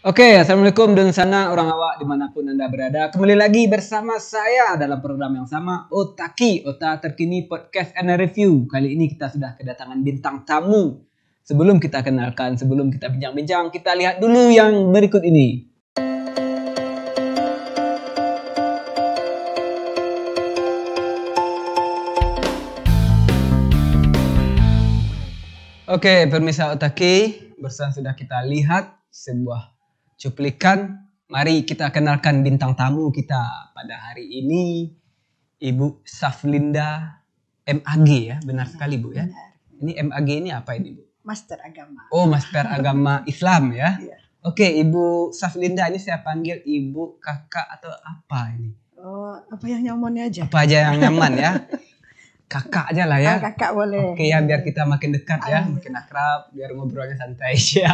Oke, assalamualaikum dan sana orang awak dimanapun anda berada. Kembali lagi bersama saya dalam program yang sama, Otaki, Ota Terkini Podcast and Review. Kali ini kita sudah kedatangan bintang tamu. Sebelum kita kenalkan, sebelum kita bincang-bincang, kita lihat dulu yang berikut ini. Oke, pemirsa Otaki, bersama sudah kita lihat sebuah cuplikan. Mari kita kenalkan bintang tamu kita pada hari ini, Ibu Saflinda MAG ya, benar sekali Bu ya. Benar. Ini MAG ini apa ini Bu? Master Agama. Oh, Master Agama Islam ya. Iya. Oke, Ibu Saflinda ini saya panggil Ibu, Kakak atau apa ini? Oh, apa yang nyamannya aja? Apa aja yang nyaman ya. Kakak aja lah ya. Kakak boleh. Oke ya, biar kita makin dekat ya, makin akrab, biar ngobrolnya santai ya.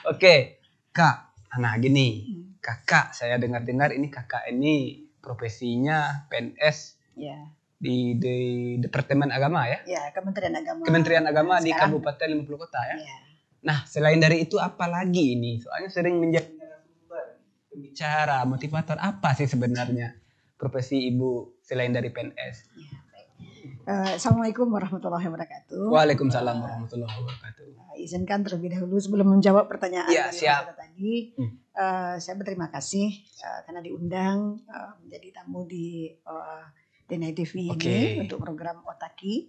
Oke, Kak. Nah gini, kakak saya dengar-dengar ini kakak ini profesinya PNS Ya. di Departemen Agama ya? Ya, Kementerian Agama. Kementerian Agama di Sekarang- Kabupaten 50 Kota ya? Ya. Nah selain dari itu apa lagi ini? Soalnya sering menjadi narasumber, pembicara, motivator. Apa sih sebenarnya profesi Ibu selain dari PNS? Ya, baik. Assalamualaikum warahmatullahi wabarakatuh. Waalaikumsalam warahmatullahi wabarakatuh. Izinkan terlebih dahulu sebelum menjawab pertanyaan Ya, dari siap. saudara tadi, saya berterima kasih karena diundang menjadi tamu di Denai TV Oke. ini untuk program Otaki.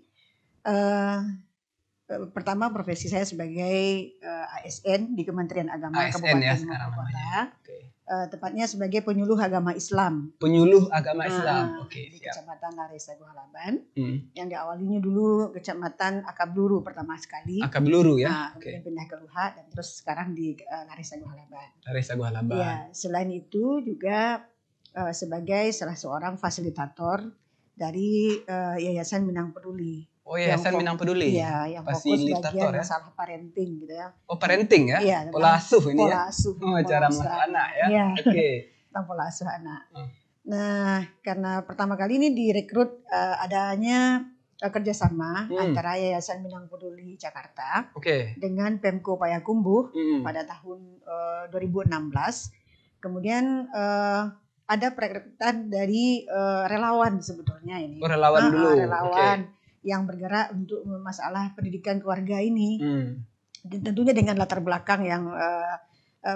Pertama profesi saya sebagai ASN di Kementerian Agama ASN ya Kabupaten sekarang Bogor Kota. namanya. Oke. Tepatnya sebagai penyuluh agama Islam Penyuluh agama Islam. Oke, di siap. Kecamatan Laresa Gohalaban, Hmm. yang diawalinya dulu Kecamatan Akabluru pertama sekali. Akabeluru ya. Nah, Oke. kemudian pindah ke Luha dan terus sekarang di Laresa Gohalaban. Laresa Gohalaban. Ya, selain itu juga sebagai salah seorang fasilitator dari Yayasan Minang Peduli. Oh, Yayasan Yang Minang Peduli. Iya, yang fokus Fasilitator bagian ya. masalah parenting gitu ya. Oh, parenting ya? Iya, Pola asuh ini pola ya. asuh. Oh, pola cara asuh mengasuh anak ya. Iya, Oke. tentang pola asuh anak. Hmm. Nah, karena pertama kali ini direkrut adanya kerjasama antara Yayasan Minang Peduli Jakarta Oke. dengan Pemko Payakumbuh Hmm. pada tahun 2016. Kemudian ada perekrutan dari relawan sebetulnya ini. Oh, relawan dulu. Relawan yang bergerak untuk masalah pendidikan keluarga ini. Hmm. Dan tentunya dengan latar belakang yang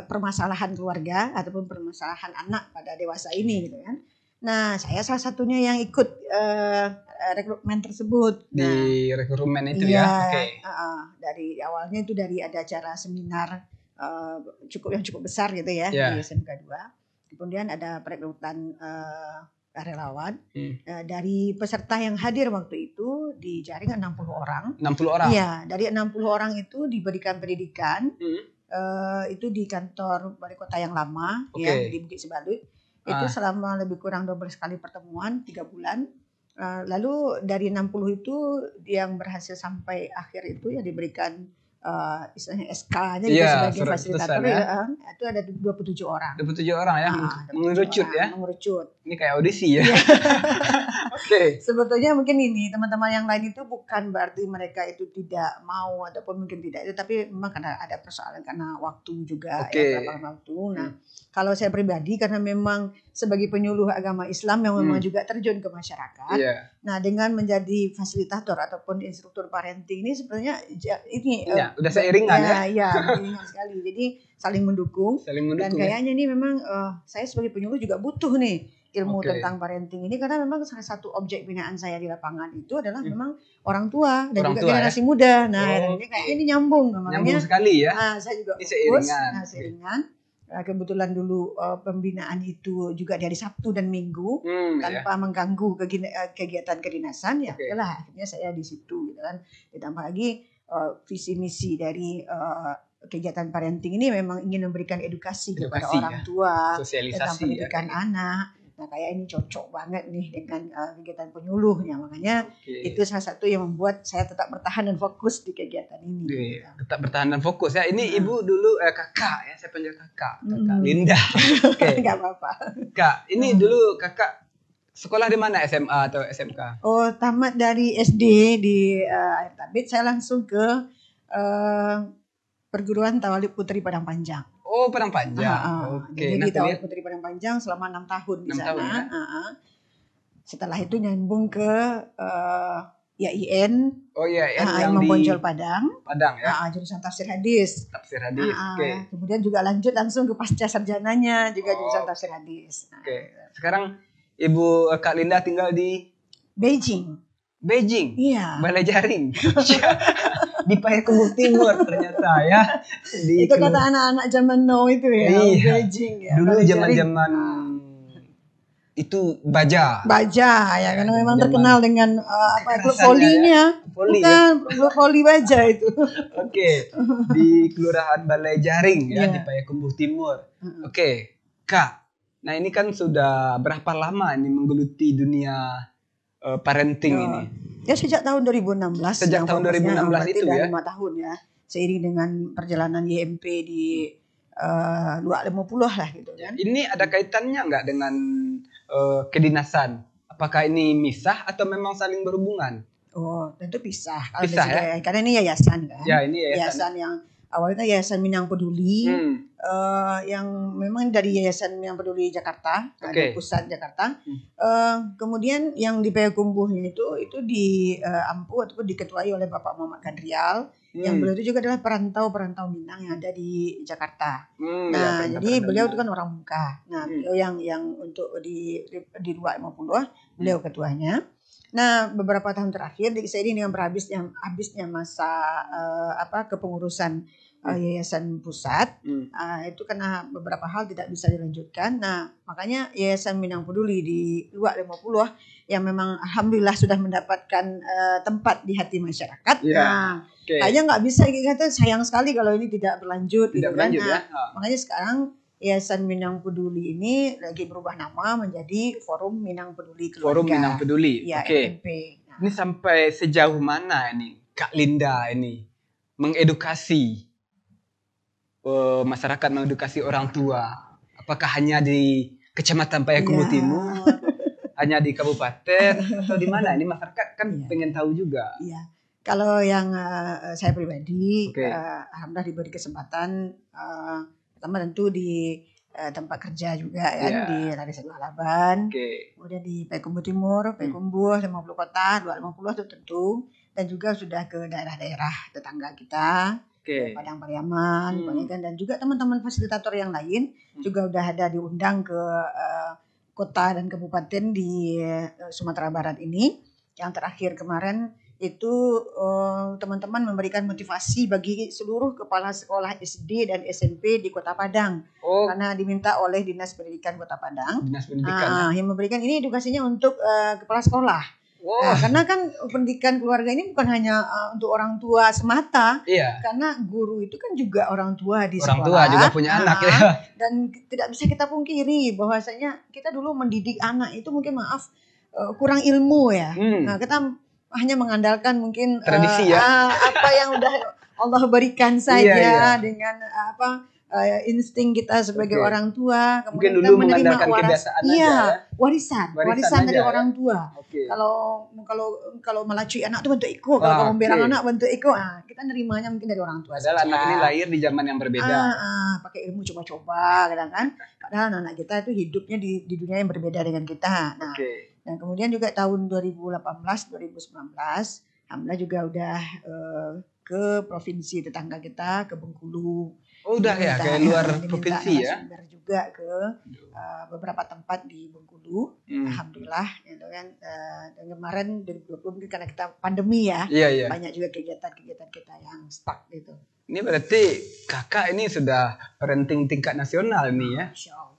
permasalahan keluarga ataupun permasalahan anak pada dewasa ini gitu kan. Nah, saya salah satunya yang ikut rekrutmen tersebut. Di rekrutmen itu Iya, ya. Oke. dari awalnya itu dari ada acara seminar yang cukup besar gitu ya Ya. di SMK 2. Kemudian ada perekrutan relawan. Dari peserta yang hadir waktu itu di jaringan 60 orang. 60 orang. Iya, dari 60 orang itu diberikan pendidikan Hmm. itu di kantor Balai Kota yang lama Oke. ya di Bukit Sebalut. Itu Ah. selama lebih kurang 12 kali pertemuan 3 bulan. Lalu dari 60 itu yang berhasil sampai akhir itu ya diberikan istilahnya SK-nya gitu Iya, sebagai surat fasilitator keputusan ya. Itu ada 27 orang. 27 orang ya. 27 Mengerucut orang, ya. mengerucut. Ini kayak audisi ya. Oke. Sebetulnya mungkin ini teman-teman yang lain itu bukan berarti mereka itu tidak mau ataupun mungkin tidak itu, tapi memang karena ada persoalan karena waktu juga Oke. ya, kelapangan waktu. Nah, kalau saya pribadi karena memang sebagai penyuluh agama Islam yang memang juga terjun ke masyarakat. Iya. Nah, dengan menjadi fasilitator ataupun instruktur parenting ini sebenarnya ini Iya, udah seiringan ya. Iya, seiringan sekali. Jadi saling mendukung. Saling Dan mendukung ya. kayaknya ini memang saya sebagai penyuluh juga butuh nih ilmu Oke. tentang parenting ini karena memang salah satu objek binaan saya di lapangan itu adalah memang orang tua dan Orang juga tua, generasi muda. Nah, Oh, ini kayaknya ini nyambung. Nah, Nyambung makanya sekali ya. saya juga Ini fokus. seiringan. Nah, seiringan. Kebetulan dulu pembinaan itu juga dari Sabtu dan Minggu Ya. tanpa mengganggu kegiatan kedinasan ya. Oke. Lah akhirnya saya di situ gitu kan. Ditambah lagi visi misi dari kegiatan parenting ini memang ingin memberikan edukasi kepada Edukasi, orang ya. tua tentang Sosialisasi ya. pendidikan anak. Nah, kayak ini cocok banget nih dengan kegiatan penyuluhnya. Makanya Oke. itu salah satu yang membuat saya tetap bertahan dan fokus di kegiatan ini. Oke, gitu. tetap bertahan dan fokus ya. Ini ibu dulu kakak ya, saya panggil kakak Hmm. Linda. Oke, Nggak apa-apa. kak, ini dulu kakak sekolah di mana, SMA atau SMK? Oh, tamat dari SD di Air Tabit, saya langsung ke perguruan Tawalib Putri Padang Panjang. Oh, Padang Panjang. Oke. Jadi Nah, ditawari lihat Putri Padang Panjang selama 6 tahun di 6 sana. tahun ya. Setelah itu nyambung ke IAIN, Oh iya, yang Imam di Bonjol Padang, Padang ya. jurusan tafsir hadis. Tafsir hadis. Oke. Kemudian juga lanjut langsung ke pasca sarjananya juga jurusan Oh, tafsir hadis. Oke. Sekarang Ibu Kak Linda tinggal di Beijing. Beijing. Iya. Balai Jaring. Di Payakumbuh Timur ternyata ya. Di Itu kata anak-anak zaman now itu ya. Iya. Beijing ya. Dulu Balai Jaring. zaman-zaman itu baja. Baja ya, karena memang zaman terkenal dengan klub kekerasannya volinya. Voli Bukan, klub voli baja itu. Oke. Di Kelurahan Balai Jaring ya, Iya. di Payakumbuh Timur. Oke. Kak, nah ini kan sudah berapa lama ini menggeluti dunia parenting ini? Ya sejak tahun 2016. Sejak tahun 2016 itu ya. 5 tahun ya. Seiring dengan perjalanan YMP di 250 lah gitu kan. Ini ada kaitannya nggak dengan kedinasan? Apakah ini misah atau memang saling berhubungan? Oh, tentu pisah. Kalau Pisah dari ya? segi- Karena ini yayasan kan. Ya, ini yayasan. Yayasan yang awalnya Yayasan Minang Peduli, yang memang dari Yayasan Minang Peduli Jakarta, Oke. dari pusat Jakarta. Kemudian yang di Payakumbuhnya itu di Ampu ataupun diketuai oleh Bapak Muhammad Kadrial, yang beliau itu juga adalah perantau Minang yang ada di Jakarta. Nah, jadi beliau itu kan orang muka. Nah, beliau yang untuk di 250 beliau ketuanya. Nah, beberapa tahun terakhir seiring dengan habisnya masa kepengurusan yayasan pusat, itu karena beberapa hal tidak bisa dilanjutkan. Nah, makanya Yayasan Minang Peduli di 250 yang memang alhamdulillah sudah mendapatkan tempat di hati masyarakat. Ya. Nah, Oke. kayaknya nggak bisa kita sayang sekali kalau ini tidak berlanjut. Tidak gitu berlanjut kan. ya. Nah, makanya sekarang Yayasan Minang Peduli ini lagi berubah nama menjadi Forum Minang Peduli Keluarga. Forum Minang Peduli. Ya, Oke. FMP. Nah, Ini sampai sejauh mana ini Kak Linda ini mengedukasi masyarakat, mengedukasi orang tua? Apakah hanya di Kecamatan Payakumbuh Iya. Timur, hanya di kabupaten, atau di mana? Ini masyarakat kan Iya. pengen tahu juga. Iya. Kalau yang saya pribadi, Oke. alhamdulillah diberi kesempatan, pertama tentu di tempat kerja juga kan, Iya. di Larissa Halaban, Oke. kemudian di Payakumbuh Timur, Payakumbuh, 50 kota, 250 itu tentu, dan juga sudah ke daerah-daerah tetangga kita, Oke. Padang Pariaman, Panikan, dan juga teman-teman fasilitator yang lain juga udah ada diundang ke kota dan kabupaten di Sumatera Barat ini. Yang terakhir kemarin itu teman-teman memberikan motivasi bagi seluruh kepala sekolah SD dan SMP di Kota Padang, Oh, karena diminta oleh Dinas Pendidikan Kota Padang Dinas Pendidikan. yang memberikan ini edukasinya untuk kepala sekolah. Wow. Nah, karena kan pendidikan keluarga ini bukan hanya untuk orang tua semata, Iya. karena guru itu kan juga orang tua di Orang sekolah. tua juga punya anak ya. Dan tidak bisa kita pungkiri bahwasanya kita dulu mendidik anak itu mungkin kurang ilmu ya. Nah, kita hanya mengandalkan mungkin Tradisi ya. apa yang udah Allah berikan saja Iya. dengan insting kita sebagai Oke. orang tua. Mungkin Kemudian dulu kita menerima mengandalkan kebiasaan aja iya, ya. warisan Warisan dari aja ya. orang tua. Oke. Kalau melacui anak tuh bentuk iko, kalau memberang anak bentuk iko. Kita nerimanya mungkin dari orang tua. Padahal saja. anak ini lahir di zaman yang berbeda. Pakai ilmu coba-coba kadang kan. Padahal anak kita itu hidupnya di dunia yang berbeda dengan kita. Nah, Oke. dan kemudian juga tahun 2018 2019 alhamdulillah juga udah ke provinsi tetangga kita, ke Bengkulu. Oh, udah ya, Diminta- kayak luar diminta provinsi ya. narasumber juga ke beberapa tempat di Bengkulu. Alhamdulillah gitu kan. Dan kemarin 2020 mungkin karena kita pandemi ya, Iya, iya. banyak juga kegiatan-kegiatan kita yang stuck gitu. Ini berarti kakak ini sudah parenting tingkat nasional nih ya. Masya Allah.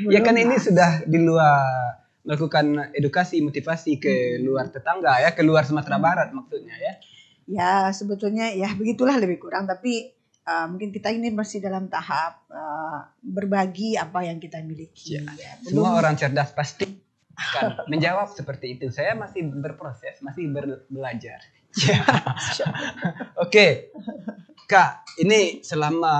Ya kan Belum ini lah. sudah di luar melakukan edukasi, motivasi ke luar tetangga ya, ke luar Sumatera Barat maksudnya ya. Ya sebetulnya ya begitulah lebih kurang, tapi mungkin kita ini masih dalam tahap berbagi apa yang kita miliki. Ya. Ya. Semua orang cerdas pasti akan menjawab seperti itu. Saya masih berproses, masih belajar. Ya. Oke, Kak, ini selama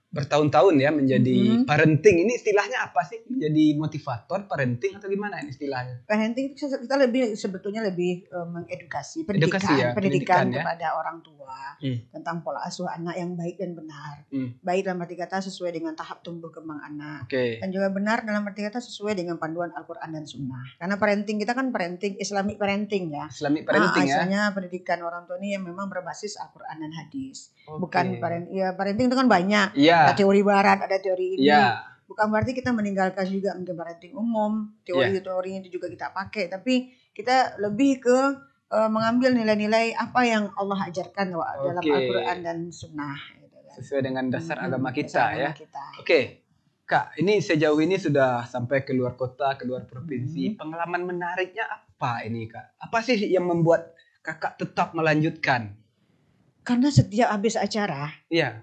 bertahun-tahun ya menjadi parenting, ini istilahnya apa sih? Menjadi motivator parenting atau gimana ini istilahnya? Parenting itu kita sebetulnya lebih mengedukasi Edukasi ya, pendidikan pendidikan ya. kepada orang tua. tua, tentang pola asuh anak yang baik dan benar. Baik dalam arti kata sesuai dengan tahap tumbuh kembang anak. Dan juga benar dalam arti kata sesuai dengan panduan Al-Quran dan Sunnah. Karena parenting kita kan parenting, Islamic parenting ya. Islamic parenting ya. Misalnya pendidikan orang tua ini yang memang berbasis Al-Quran dan hadis. Bukan parenting itu kan banyak. Ada teori barat, ada teori ini. Bukan berarti kita meninggalkan juga mungkin parenting umum, teori-teori itu juga kita pakai. Tapi kita lebih ke mengambil nilai-nilai apa yang Allah ajarkan dalam Al-Quran dan Sunnah. Gitu kan. Sesuai dengan dasar agama kita ya. Kak, ini sejauh ini sudah sampai ke luar kota, ke luar provinsi. Pengalaman menariknya apa ini Kak? Apa sih yang membuat Kakak tetap melanjutkan? Karena setiap habis acara,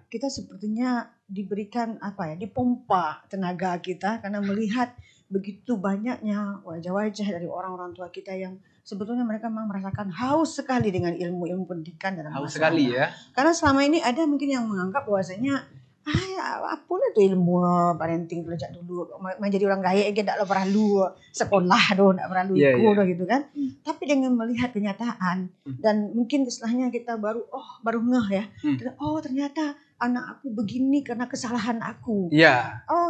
kita sepertinya diberikan dipompa tenaga kita karena melihat begitu banyaknya wajah-wajah dari orang-orang tua kita yang sebetulnya mereka memang merasakan haus sekali dengan ilmu-ilmu pendidikan dalam haus sekali ya. Karena selama ini ada mungkin yang menganggap bahwasanya apalah itu ilmu parenting belajar dulu menjadi orang kaya tidak perlu sekolah tidak perlu ikut gitu kan. Tapi dengan melihat kenyataan dan mungkin setelahnya kita baru ngeh ya. Ternyata anak aku begini karena kesalahan aku.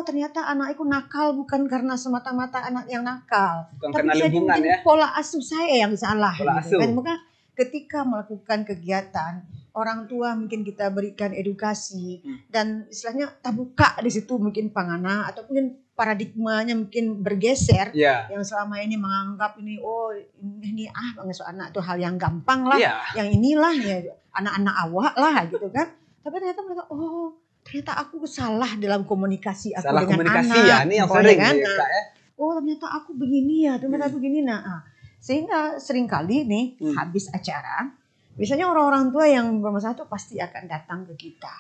Ternyata anak aku nakal bukan karena semata-mata anak yang nakal. Bukan tapi karena lingkungan ya. Pola asuh saya yang salah. Pola asuh. Kan? Maka ketika melakukan kegiatan orang tua mungkin kita berikan edukasi dan istilahnya terbuka di situ mungkin pangana atau mungkin paradigmanya mungkin bergeser yang selama ini menganggap ini bangsa anak itu hal yang gampang lah yang inilah ya anak-anak awak lah gitu kan. Tapi ternyata mereka ternyata aku salah dalam komunikasi aku dengan komunikasi anak. Ya, ini yang sering kan? Ternyata aku begini ya, ternyata begini. Sehingga seringkali nih habis acara, biasanya orang-orang tua yang bermasalah itu pasti akan datang ke kita.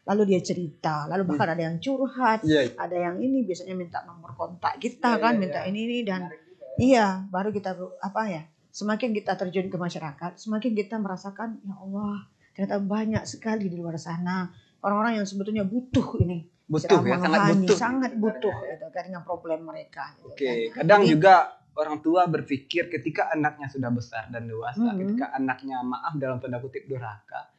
Lalu dia cerita, lalu bahkan ada yang curhat, ada yang ini biasanya minta nomor kontak kita minta ini dan baru kita semakin kita terjun ke masyarakat, semakin kita merasakan ya Allah, ternyata banyak sekali di luar sana orang-orang yang sebetulnya butuh ini. Sangat butuh gitu, dengan problem mereka. Kadang juga orang tua berpikir ketika anaknya sudah besar dan dewasa, ketika anaknya dalam tanda kutip durhaka,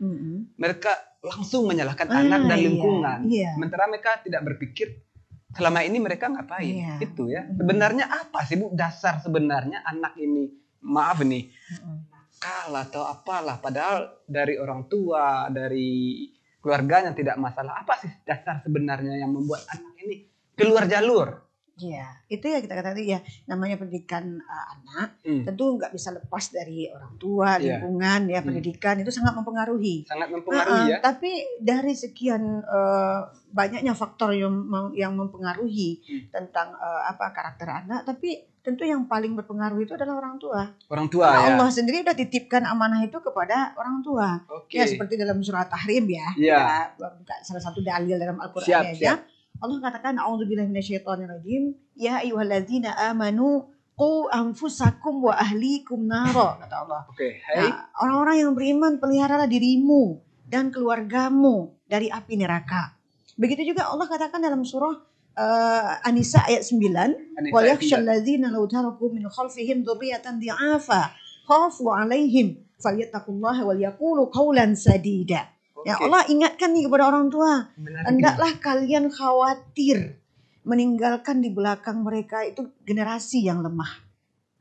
mereka langsung menyalahkan anak dan lingkungan. Sementara mereka tidak berpikir selama ini mereka ngapain. Itu ya. Sebenarnya apa sih Bu dasar sebenarnya anak ini nakal atau apalah, padahal dari orang tua, dari keluarganya tidak masalah. Apa sih dasar sebenarnya yang membuat anak ini keluar jalur? Itu ya kita katakan ya namanya pendidikan anak tentu nggak bisa lepas dari orang tua, lingkungan pendidikan itu sangat mempengaruhi. Tapi dari sekian banyaknya faktor yang mempengaruhi tentang karakter anak, tapi tentu yang paling berpengaruh itu adalah orang tua. Allah sendiri udah titipkan amanah itu kepada orang tua. Ya seperti dalam surat Tahrim salah satu dalil dalam Al-Qur'an aja. Allah katakan a'udzubillahi minasyaitonirrajim ya ayyuhalladzina amanu qu anfusakum wa ahlikum nara kata Allah. Orang-orang yang beriman peliharalah dirimu dan keluargamu dari api neraka. Begitu juga Allah katakan dalam surah An-Nisa ayat 9 wa yakhshal ladzina law taraku min khalfihim dzurriyyatan dhi'afa khafu 'alaihim falyattaqullaha wal yaqulu qawlan sadida. Ya Allah ingatkan nih kepada orang tua, hendaklah kalian khawatir meninggalkan di belakang mereka itu generasi yang lemah.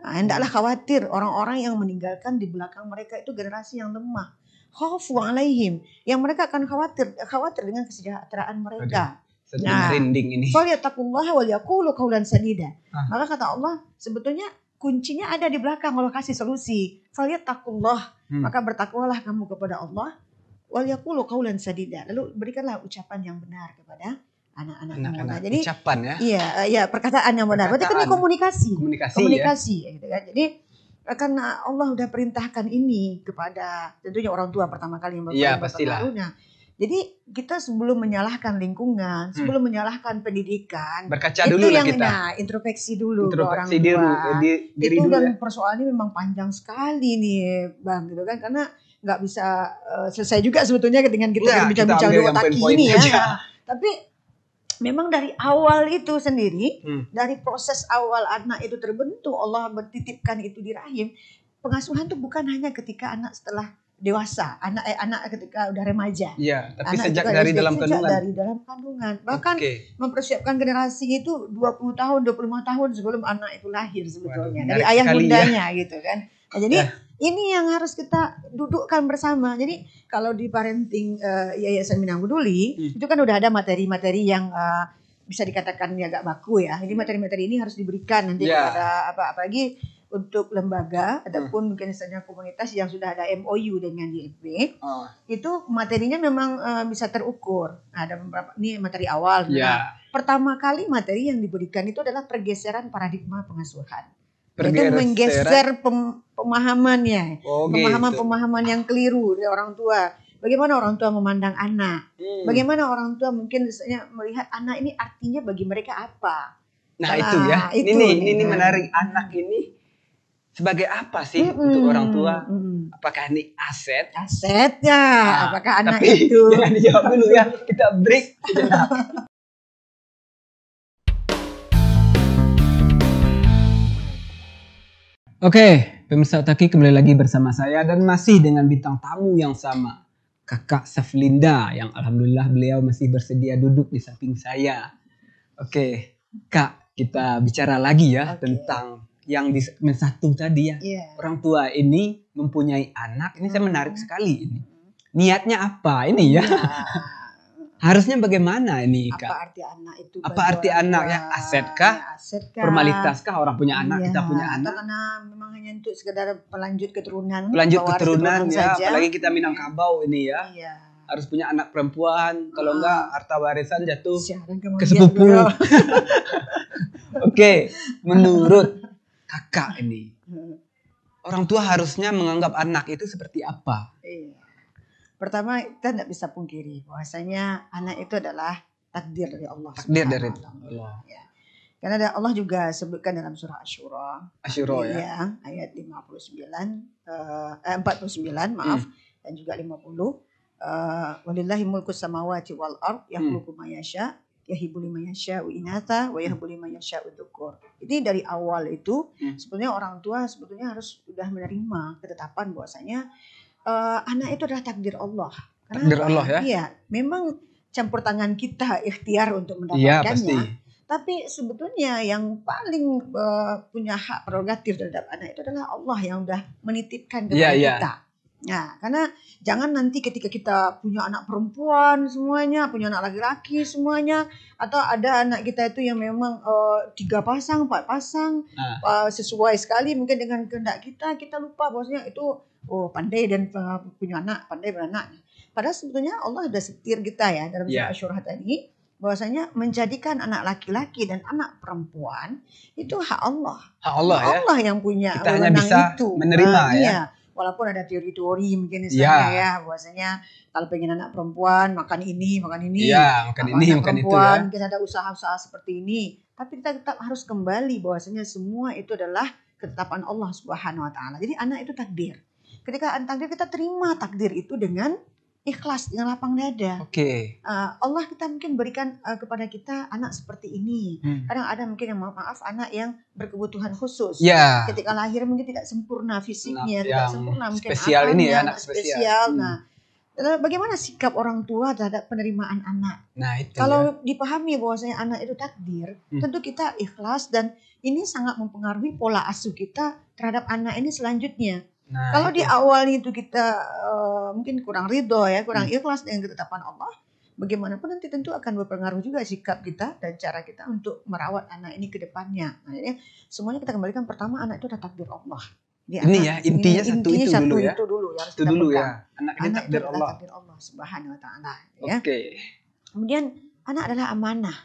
Hendaklah khawatir orang-orang yang meninggalkan di belakang mereka itu generasi yang lemah. Khawfu alaihim, yang mereka akan khawatir dengan kesejahteraan mereka. Merinding ini. Falyattaqullaha wal yaqulu qawlan sadida. Maka kata Allah sebetulnya kuncinya ada di belakang. Allah kasih solusi. Falyattaqullah, maka bertakwalah kamu kepada Allah. Wal yaqulu qawlan sadida. Lalu berikanlah ucapan yang benar kepada anak-anak. Jadi ucapan ya. Iya, perkataan yang benar. Berarti kan komunikasi ya? gitu kan. Jadi karena Allah udah perintahkan ini kepada tentunya orang tua pertama kali yang berpengaruh. Jadi kita sebelum menyalahkan lingkungan, sebelum menyalahkan pendidikan, berkaca dulu lah kita. Introspeksi dulu ke orang tua. Itu dan persoalannya memang panjang sekali nih, Bang, gitu kan? Karena nggak bisa selesai juga sebetulnya dengan kita bincang-bincang di Otaki ini ya. Tapi memang dari awal itu sendiri, dari proses awal anak itu terbentuk, Allah bertitipkan itu di rahim. Pengasuhan itu bukan hanya ketika anak setelah dewasa, anak ketika udah remaja. Iya, tapi Anak sejak itu dari SD, dalam sejak kandungan. dari dalam kandungan. Bahkan Oke. mempersiapkan generasi itu 20 tahun, 25 tahun sebelum anak itu lahir sebetulnya. Waduh, Dari menarik ayah sekali bundanya gitu kan. Nah, jadi Ya. ini yang harus kita dudukkan bersama. Jadi kalau di parenting Yayasan Minang Peduli, itu kan udah ada materi-materi yang bisa dikatakan agak baku ya. Jadi materi-materi ini harus diberikan nanti Ya. kepada apalagi untuk lembaga ataupun mungkin misalnya komunitas yang sudah ada MOU dengan YFB. Oh, Itu materinya memang bisa terukur. Nah, ada beberapa ini materi awal. Nah, ya. pertama kali materi yang diberikan itu adalah pergeseran paradigma pengasuhan. Yaitu Pergeseran. menggeser pemahamannya, Oh, pemahaman-pemahaman yang keliru dari orang tua. Bagaimana orang tua memandang anak? Bagaimana orang tua mungkin misalnya melihat anak ini artinya bagi mereka apa? Nah, itu ya. itu Ini nih. menarik. Anak ini sebagai apa sih untuk orang tua? Apakah ini aset? Aset ya, apakah anak Tapi itu? jangan dijawab dulu ya. Kita break sejenak. Oke, pemirsa Otaki kembali lagi bersama saya dan masih dengan bintang tamu yang sama, Kakak Saflinda, yang alhamdulillah beliau masih bersedia duduk di samping saya. Oke, Kak, kita bicara lagi ya tentang yang di segmen 1 tadi ya. Orang tua ini mempunyai anak, ini saya menarik sekali ini. Niatnya apa ini ya? Harusnya bagaimana ini, Kak? Apa arti anak itu? Apa arti anak ya? Aset kah? Formalitas kah orang punya anak, kita punya Atau anak? karena memang hanya untuk sekedar pelanjut keturunan. Pelanjut pewaris keturunan ya, saja. apalagi kita Minangkabau ini ya. Iya. Harus punya anak perempuan, kalau enggak harta warisan jatuh Siaran ke kemudian sepupu. beliau. Oke, menurut Kakak ini, orang tua harusnya menganggap anak itu seperti apa? Iya. Pertama kita tidak bisa pungkiri bahwasanya anak itu adalah takdir dari Allah. Takdir dari Subhanahu wa Allah. Ta'ala. Ya. Karena Allah juga sebutkan dalam surah Asyura. Asyura ya. Ya, ayat 49 maaf dan juga 50. Walillahi mulku samawati wal ard yakhluqu ma yasha yahibu liman yasha'u inatha wa yahibu liman yasha'u dzukur. Ini dari awal itu sebetulnya orang tua sebetulnya harus sudah menerima ketetapan bahwasanya anak itu adalah takdir Allah. Takdir Allah ya. Iya, memang campur tangan kita ikhtiar untuk Iya, mendapatkannya. pasti. Tapi sebetulnya yang paling punya hak prerogatif terhadap anak itu adalah Allah yang udah menitipkan kepada kita. Nah, karena jangan nanti ketika kita punya anak perempuan semuanya, punya anak laki-laki semuanya, atau ada anak kita itu yang memang 3 pasang, 4 pasang, sesuai sekali mungkin dengan kehendak kita lupa bahwasanya itu pandai dan punya anak, pandai beranak. Padahal sebetulnya Allah sudah setir kita ya dalam surah Asyura tadi, bahwasanya menjadikan anak laki-laki dan anak perempuan itu hak Allah. Hak Allah ya. Allah yang punya kita hanya bisa itu. menerima ya. Iya. Walaupun ada teori-teori mungkin misalnya ya bahwasanya kalau pengen anak perempuan makan ini. Iya, makan ini, makan itu ya. Mungkin ada usaha-usaha seperti ini. Tapi kita tetap harus kembali bahwasanya semua itu adalah ketetapan Allah Subhanahu wa Ta'ala. Jadi anak itu takdir. Ketika takdir kita terima takdir itu dengan ikhlas, dengan lapang dada. Oke. Allah kita mungkin berikan kepada kita anak seperti ini. Kadang ada mungkin yang maaf anak yang berkebutuhan khusus. Ya. Ketika lahir mungkin tidak sempurna fisiknya, tidak sempurna mungkin spesial akalnya, ini ya, anak spesial. Nah, bagaimana sikap orang tua terhadap penerimaan anak? Nah, itu kalau dipahami bahwasanya anak itu takdir, tentu kita ikhlas dan ini sangat mempengaruhi pola asuh kita terhadap anak ini selanjutnya. Nah, kalau di awal itu kita mungkin kurang ridho ya, kurang ikhlas dengan ketetapan Allah, bagaimanapun nanti tentu akan berpengaruh juga sikap kita dan cara kita untuk merawat anak ini ke depannya. Nah, jadi semuanya kita kembalikan pertama anak itu adalah takdir Allah. Ini ya intinya satu itu dulu ya. Itu dulu ya. Anak ini takdir Allah. Takdir Allah Subhanahu wa Ta'ala. Ya. Oke. Kemudian anak adalah amanah.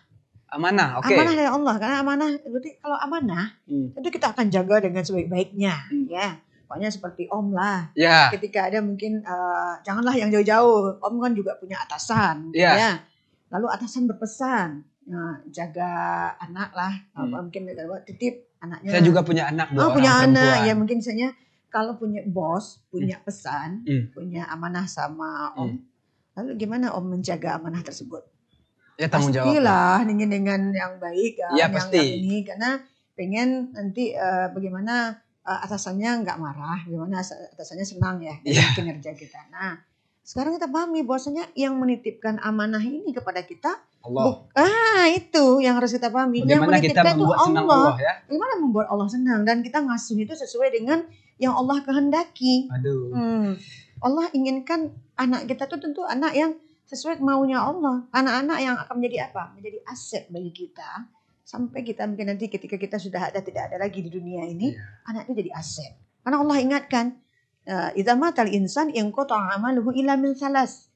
Amanah, oke. Amanah dari Allah, karena amanah berarti kalau amanah tentu kita akan jaga dengan sebaik-baiknya, ya. Pokoknya seperti Om lah. Ya. Ketika ada mungkin janganlah yang jauh-jauh. Om kan juga punya atasan, ya. Lalu atasan berpesan, jaga anak lah. Mungkin titip anaknya. Saya juga punya anak, punya anak, ya mungkin misalnya kalau punya bos, punya pesan, punya amanah sama Om. Lalu gimana Om menjaga amanah tersebut? Ya tanggung jawab. Pastilah dengan yang baik, ya, yang pasti. ini karena pengen nanti bagaimana atasannya nggak marah, gimana atasannya senang ya dengan kinerja kita. Nah, sekarang kita pahami bahwasanya yang menitipkan amanah ini kepada kita Allah. Itu yang harus kita pahami. Bagaimana Yang kita menitipkan itu membuat senang Allah ya? Bagaimana membuat Allah senang, dan kita ngasuh itu sesuai dengan yang Allah kehendaki. Aduh. Allah inginkan anak kita tuh tentu anak yang sesuai maunya Allah. Anak-anak yang akan menjadi apa? Menjadi aset bagi kita. Sampai kita mungkin nanti ketika kita sudah tidak ada lagi di dunia ini, anak itu jadi aset. Karena Allah ingatkan, idza matal insan inqata'a amaluhu illa min salas.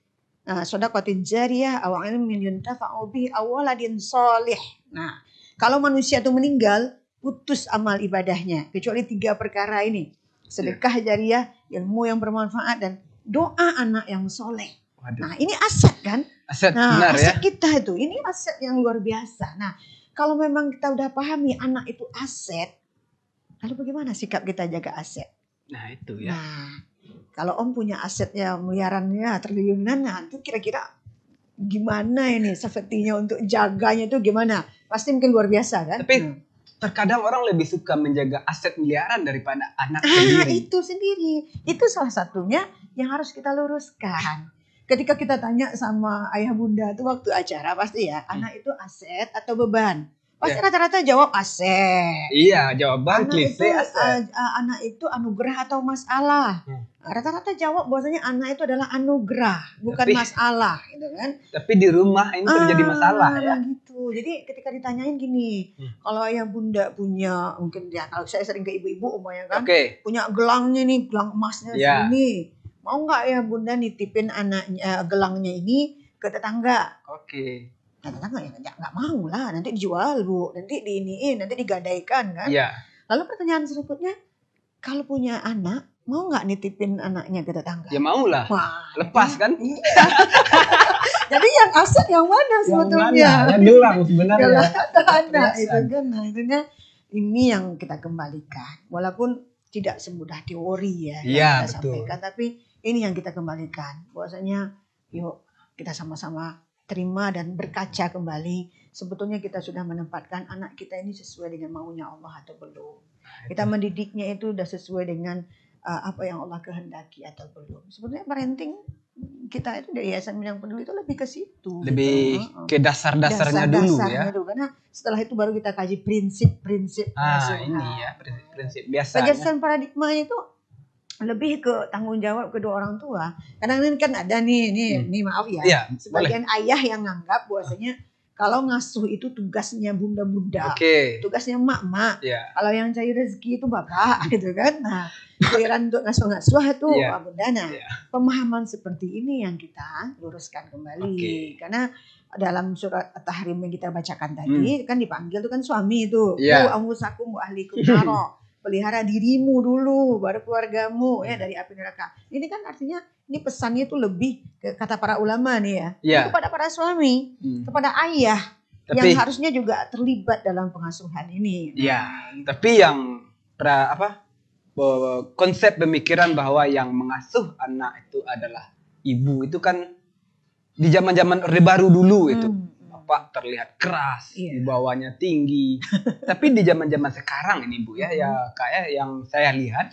Shadaqatin jariyah aw ilmin yuntafa'u bihi aw waladin shalih. Nah, kalau manusia itu meninggal, putus amal ibadahnya kecuali 3 perkara ini. Sedekah jariyah, ilmu yang bermanfaat, dan doa anak yang soleh. Nah, ini aset kan? Aset, benar aset kita itu. Ini aset yang luar biasa. Nah, kalau memang kita udah pahami anak itu aset, lalu bagaimana sikap kita jaga aset? Nah, itu ya. Nah, kalau Om punya asetnya miliarannya, triliunan, nah itu kira-kira gimana ini safety-nya untuk jaganya itu gimana? Pasti mungkin luar biasa kan? Tapi terkadang orang lebih suka menjaga aset miliaran daripada anak sendiri. Itu sendiri. Itu salah satunya yang harus kita luruskan. Ketika kita tanya sama ayah bunda itu waktu acara, pasti ya, anak itu aset atau beban? Pasti rata-rata jawab aset. Iya, jawaban klise aset. Anak itu anugerah atau masalah. Rata-rata jawab bahwasanya anak itu adalah anugerah, bukan masalah, gitu kan? Tapi di rumah ini terjadi masalah ya. Gitu. Jadi ketika ditanyain gini, kalau ayah bunda punya, mungkin ya kalau saya sering ke ibu-ibu umumnya kan, punya gelangnya nih, gelang emasnya segini. Mau nggak ya bunda nitipin anaknya gelangnya ini ke tetangga? Tetangga ya nggak mau lah, nanti dijual bu, nanti diiniin, nanti digadaikan kan. Lalu pertanyaan berikutnya, kalau punya anak mau nggak nitipin anaknya ke tetangga? Ya mau lah. Lepas kan? Jadi yang aset yang mana sebetulnya? Yang gelang sebenarnya. Anak itu kan, nah itunya ini yang kita kembalikan. Walaupun tidak semudah teori ya yang kita sampaikan, tapi ini yang kita kembalikan. Bahwasanya yuk kita sama-sama terima dan berkaca kembali. Sebetulnya kita sudah menempatkan anak kita ini sesuai dengan maunya Allah atau belum. Kita mendidiknya itu sudah sesuai dengan apa yang Allah kehendaki atau belum. Sebetulnya parenting kita itu dari Yayasan Minang Peduli itu lebih ke situ. Lebih ke dasar-dasarnya dulu ya. Karena setelah itu baru kita kaji prinsip-prinsip. Ini ya prinsip biasanya. Pegasan paradigmanya itu lebih ke tanggung jawab kedua orang tua. Kadang-kadang kan ada nih maaf ya. Sebagian ayah yang nganggap bahwasanya kalau ngasuh itu tugasnya bunda-bunda, tugasnya emak-emak. Kalau yang cari rezeki itu bapak, gitu kan. Nah, giliran untuk ngasuh-ngasuh itu bunda. Nah, pemahaman seperti ini yang kita luruskan kembali. Karena dalam surat At-Tahrim yang kita bacakan tadi, kan dipanggil itu kan suami itu. Anfusakum wa ahlikum naro. Pelihara dirimu dulu, baru keluargamu ya dari api neraka. Ini kan artinya ini pesannya itu lebih ke kata para ulama nih ya. Kepada para suami, kepada ayah yang harusnya juga terlibat dalam pengasuhan ini. Tapi yang konsep pemikiran bahwa yang mengasuh anak itu adalah ibu itu kan di zaman-zaman Orde Baru dulu itu. Bapak terlihat keras, wibawanya tinggi. Tapi di zaman-zaman sekarang ini Bu ya kayak yang saya lihat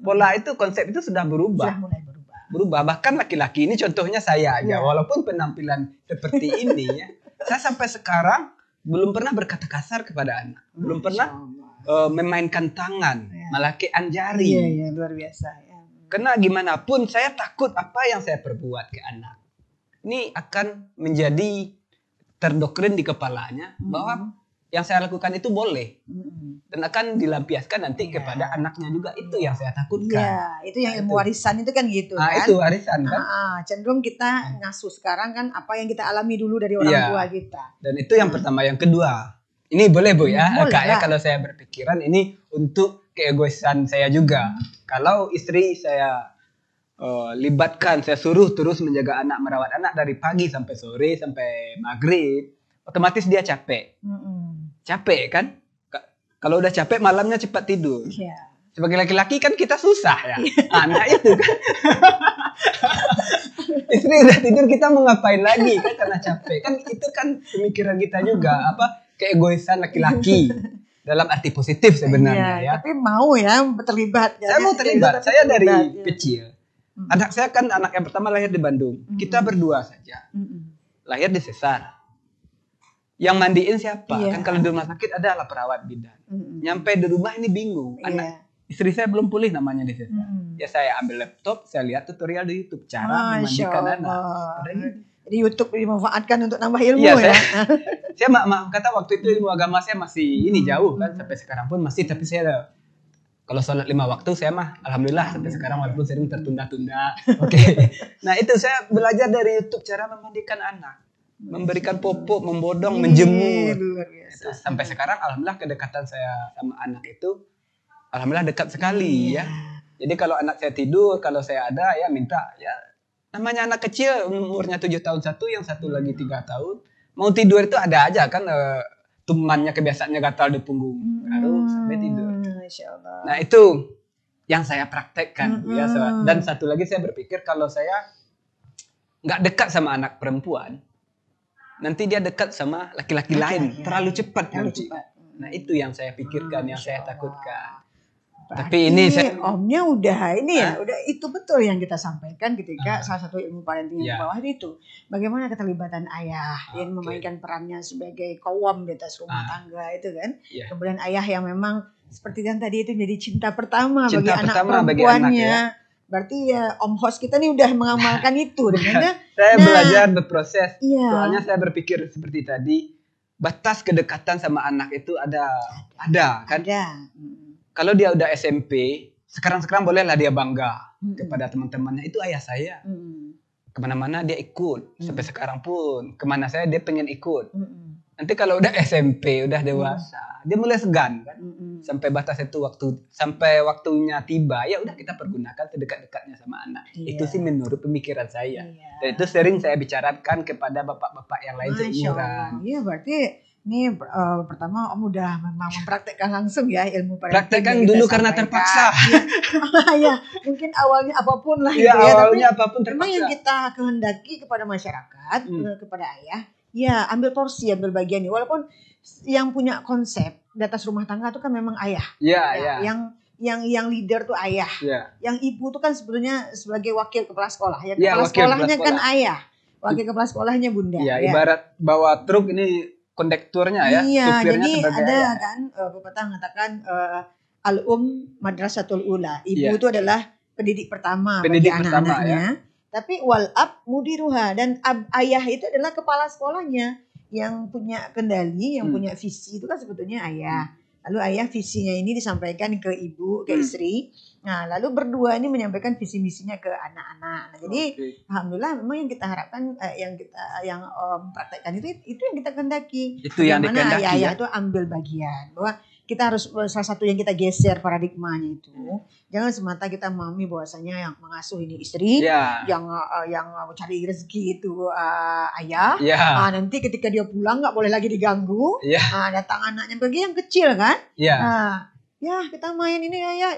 pola itu, konsep itu sudah berubah. Sudah mulai berubah. Bahkan laki-laki ini contohnya saya aja, walaupun penampilan seperti ini ya, saya sampai sekarang belum pernah berkata kasar kepada anak, belum pernah memainkan tangan, malakian jari. Iya, luar biasa. Karena gimana pun saya takut apa yang saya perbuat ke anak ini akan menjadi terdoktrin di kepalanya bahwa yang saya lakukan itu boleh dan akan dilampiaskan nanti kepada anaknya juga. Itu yang saya takutkan. Itu yang ilmu warisan itu kan gitu kan. Itu warisan kan. Cenderung kita ngasuh sekarang kan apa yang kita alami dulu dari orang tua kita. Dan itu yang pertama. Yang kedua, ini boleh Bu ya, Kak ya, kalau saya berpikiran ini untuk keegoisan saya juga. Kalau istri saya libatkan, saya suruh terus menjaga anak, merawat anak dari pagi sampai sore sampai maghrib, otomatis dia capek. Capek kan? Kalau udah capek malamnya cepat tidur. Sebagai laki-laki kan kita susah ya. Anak itu kan. Istri udah tidur kita mau ngapain lagi kan karena capek. Kan itu kan pemikiran kita juga keegoisan laki-laki. dalam arti positif sebenarnya ya. Tapi mau ya terlibat. Saya mau terlibat. Saya dari kecil. Anak saya kan anak yang pertama lahir di Bandung. Kita berdua saja. Lahir di sesar. Yang mandiin siapa? Kan kalau di rumah sakit adalah perawat bidan. Nyampe di rumah ini bingung. Istri saya belum pulih namanya di sesar. Ya saya ambil laptop, saya lihat tutorial di YouTube cara memandikan anak. Jadi YouTube dimanfaatkan untuk nambah ilmu Saya maaf kata waktu itu ilmu agama saya masih ini jauh kan, sampai sekarang pun masih, tapi saya kalau sholat 5 waktu saya mah alhamdulillah sampai sekarang walaupun sering tertunda-tunda. Oke. Nah itu saya belajar dari YouTube cara memandikan anak, memberikan popok, membodong, menjemur. Itu. Sampai sekarang alhamdulillah kedekatan saya sama anak itu alhamdulillah dekat sekali ya. Jadi kalau anak saya tidur, kalau saya ada ya minta ya. Namanya anak kecil umurnya 7 tahun satu, yang satu lagi 3 tahun. Mau tidur itu ada aja kan temannya kebiasaannya gatal di punggung. Lalu sampai tidur. Nah itu yang saya praktekkan ya. Dan satu lagi saya berpikir kalau saya nggak dekat sama anak perempuan, nanti dia dekat sama laki-laki lain. Terlalu cepat nanti. Nah itu yang saya pikirkan, yang saya takutkan. Tapi ini omnya udah udah itu betul yang kita sampaikan ketika salah satu ilmu parenting di bawah itu bagaimana keterlibatan ayah yang memainkan perannya sebagai kawam di atas rumah tangga itu kan. Kemudian ayah yang memang seperti yang tadi itu jadi cinta pertama bagi anak perempuannya. Berarti ya Om host kita nih udah mengamalkan itu dengan saya belajar berproses. Soalnya saya berpikir seperti tadi, batas kedekatan sama anak itu ada kan? Kalau dia udah SMP, sekarang bolehlah dia bangga kepada teman-temannya. Itu ayah saya. Kemana-mana dia ikut. Sampai sekarang pun, kemana saya dia pengen ikut. Nanti kalau udah SMP, udah dewasa, dia mulai segan kan. Sampai batas itu sampai waktunya tiba, ya udah kita pergunakan sedekat-dekatnya sama anak. Itu sih menurut pemikiran saya. Dan itu sering saya bicarakan kepada bapak-bapak yang lain seumuran. Iya berarti ini pertama Om udah memang mempraktekkan langsung ya ilmu parenting. Praktekkan dulu karena terpaksa. Ya, mungkin awalnya apapun lah ya, awalnya apapun terpaksa. Memang yang kita kehendaki kepada masyarakat, kepada ayah, ya ambil porsi, ambil bagian. Walaupun yang punya konsep di atas rumah tangga itu kan memang ayah. Yang leader tuh ayah. Yang ibu tuh kan sebetulnya sebagai wakil kepala sekolah. Ya, kepala sekolahnya kan ayah. Wakil kepala sekolahnya bunda. Ya, ibarat bawa truk ini kondekturnya ya, supirnya jadi sebagai ada ayah. Kan pepatah mengatakan madrasatul ula. Ibu itu adalah pendidik pertama bagi anak-anaknya. Tapi wal ab mudiruha, dan ayah itu adalah kepala sekolahnya yang punya kendali, yang punya visi itu kan sebetulnya ayah. Lalu ayah visinya ini disampaikan ke ibu, ke istri. Nah, lalu berdua ini menyampaikan visi misinya ke anak-anak. Nah, jadi alhamdulillah memang yang kita harapkan, yang praktekkan itu yang kita kehendaki. Itu yang dikehendaki. Ayah itu ambil bagian bahwa kita harus, salah satu yang kita geser paradigmanya itu, jangan semata kita memahami bahwasanya yang mengasuh ini istri, yang cari rezeki itu ayah. Nanti ketika dia pulang nggak boleh lagi diganggu. Datang anaknya bagi yang kecil kan. Kita main ini ayah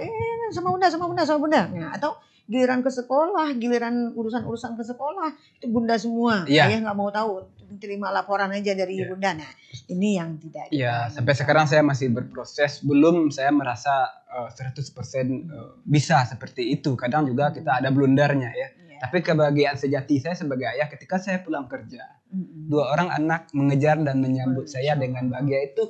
sama bunda. Nah, atau giliran ke sekolah, giliran urusan ke sekolah itu bunda semua. Ayah nggak mau tahu, terima laporan aja dari bunda. Nah, ini yang tidak. Sampai sekarang saya masih berproses, belum saya merasa 100% bisa seperti itu. Kadang juga kita ada blundernya ya. Tapi kebahagiaan sejati saya sebagai ayah ketika saya pulang kerja, 2 orang anak mengejar dan menyambut saya dengan bahagia itu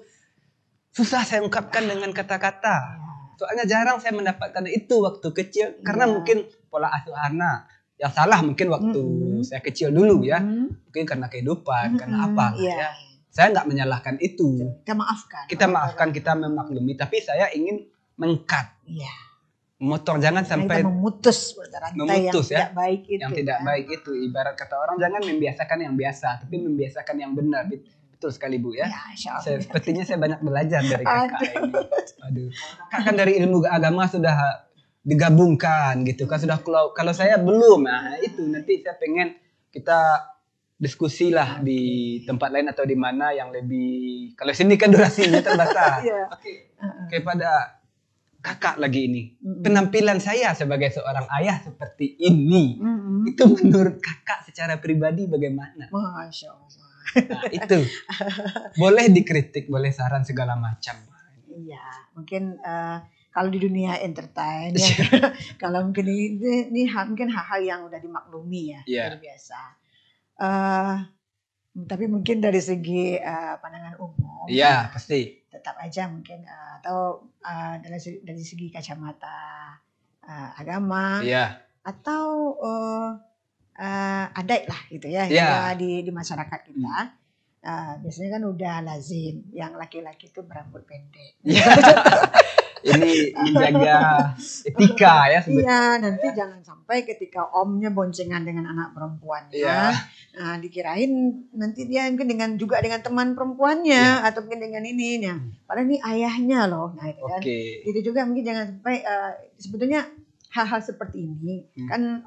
susah saya ungkapkan dengan kata-kata. Soalnya jarang saya mendapatkan itu waktu kecil. Karena mungkin pola asuh anak yang salah mungkin waktu saya kecil dulu ya. Mungkin karena kehidupan, karena apa ya. Saya nggak menyalahkan itu. Kita maafkan, kita memaklumi. Tapi saya ingin meng-cut. Motor jangan sampai kita memutus rantai yang tidak baik itu. Yang tidak baik itu. Ibarat kata orang, jangan membiasakan yang biasa, tapi membiasakan yang benar. Betul sekali Bu ya. Sepertinya saya banyak belajar dari kakak ini. Kakak kan dari ilmu agama sudah digabungkan gitu kan, sudah kalau saya belum. Nah itu nanti saya pengen kita diskusi lah di tempat lain atau di mana yang lebih, kalau sini kan durasinya terbatas. Kepada kakak lagi ini, penampilan saya sebagai seorang ayah seperti ini, itu menurut kakak secara pribadi bagaimana? Masya Allah. Nah, itu boleh dikritik, boleh saran segala macam. Iya, mungkin kalau di dunia entertain ya, kalau mungkin ini mungkin hal-hal yang udah dimaklumi ya, Iya. luar biasa. Eh, tapi mungkin dari segi pandangan umum, Iya, pasti. tetap aja mungkin atau dari segi kacamata agama Iya. atau adat lah gitu ya, Iya. ya di masyarakat kita. Biasanya kan udah lazim yang laki-laki itu berambut pendek. Iya. Ini menjaga etika ya sebetulnya. Iya, nanti jangan sampai ketika omnya boncengan dengan anak perempuannya, Iya. dikirain nanti dia mungkin juga dengan teman perempuannya atau mungkin dengan ininya. Padahal ini ayahnya loh, nah itu kan. Oke. Itu juga mungkin jangan sampai sebetulnya hal-hal seperti ini kan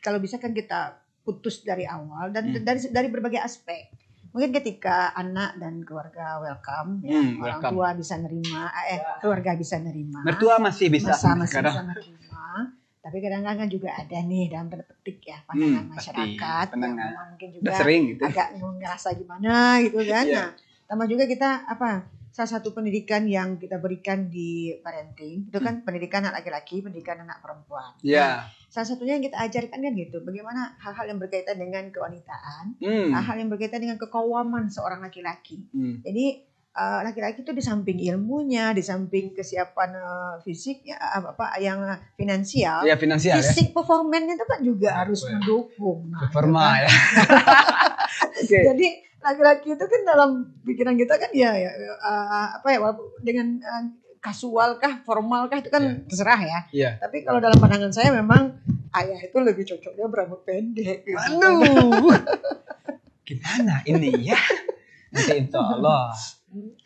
kalau bisa kan kita putus dari awal dan dari berbagai aspek. Mungkin ketika anak dan keluarga welcome, orang tua bisa nerima, keluarga bisa nerima. Mertua masih bisa masih bisa nerima. Tapi kadang-kadang juga ada nih dalam tanda petik ya pandangan masyarakat yang memang mungkin juga sering, gitu. agak ngerasa gimana gitu kan. Yeah. Nah, tambah juga kita salah satu pendidikan yang kita berikan di parenting itu kan pendidikan anak laki-laki, pendidikan anak perempuan. Yeah. Nah, salah satunya yang kita ajarkan kan gitu, bagaimana hal-hal yang berkaitan dengan kewanitaan, hal-hal yang berkaitan dengan kekawaman seorang laki-laki. Jadi laki-laki itu di samping ilmunya, di samping kesiapan fisiknya, yang finansial, fisik performance-nya itu kan juga harus mendukung. Performa ya. Okay. Jadi laki-laki itu kan dalam pikiran kita kan dengan kasual kah, formal kah itu kan terserah ya. Yeah. Tapi kalau dalam pandangan saya memang ayah itu lebih cocoknya berambut pendek. Gitu. Aduh. Gimana ini ya? Nanti insya Allah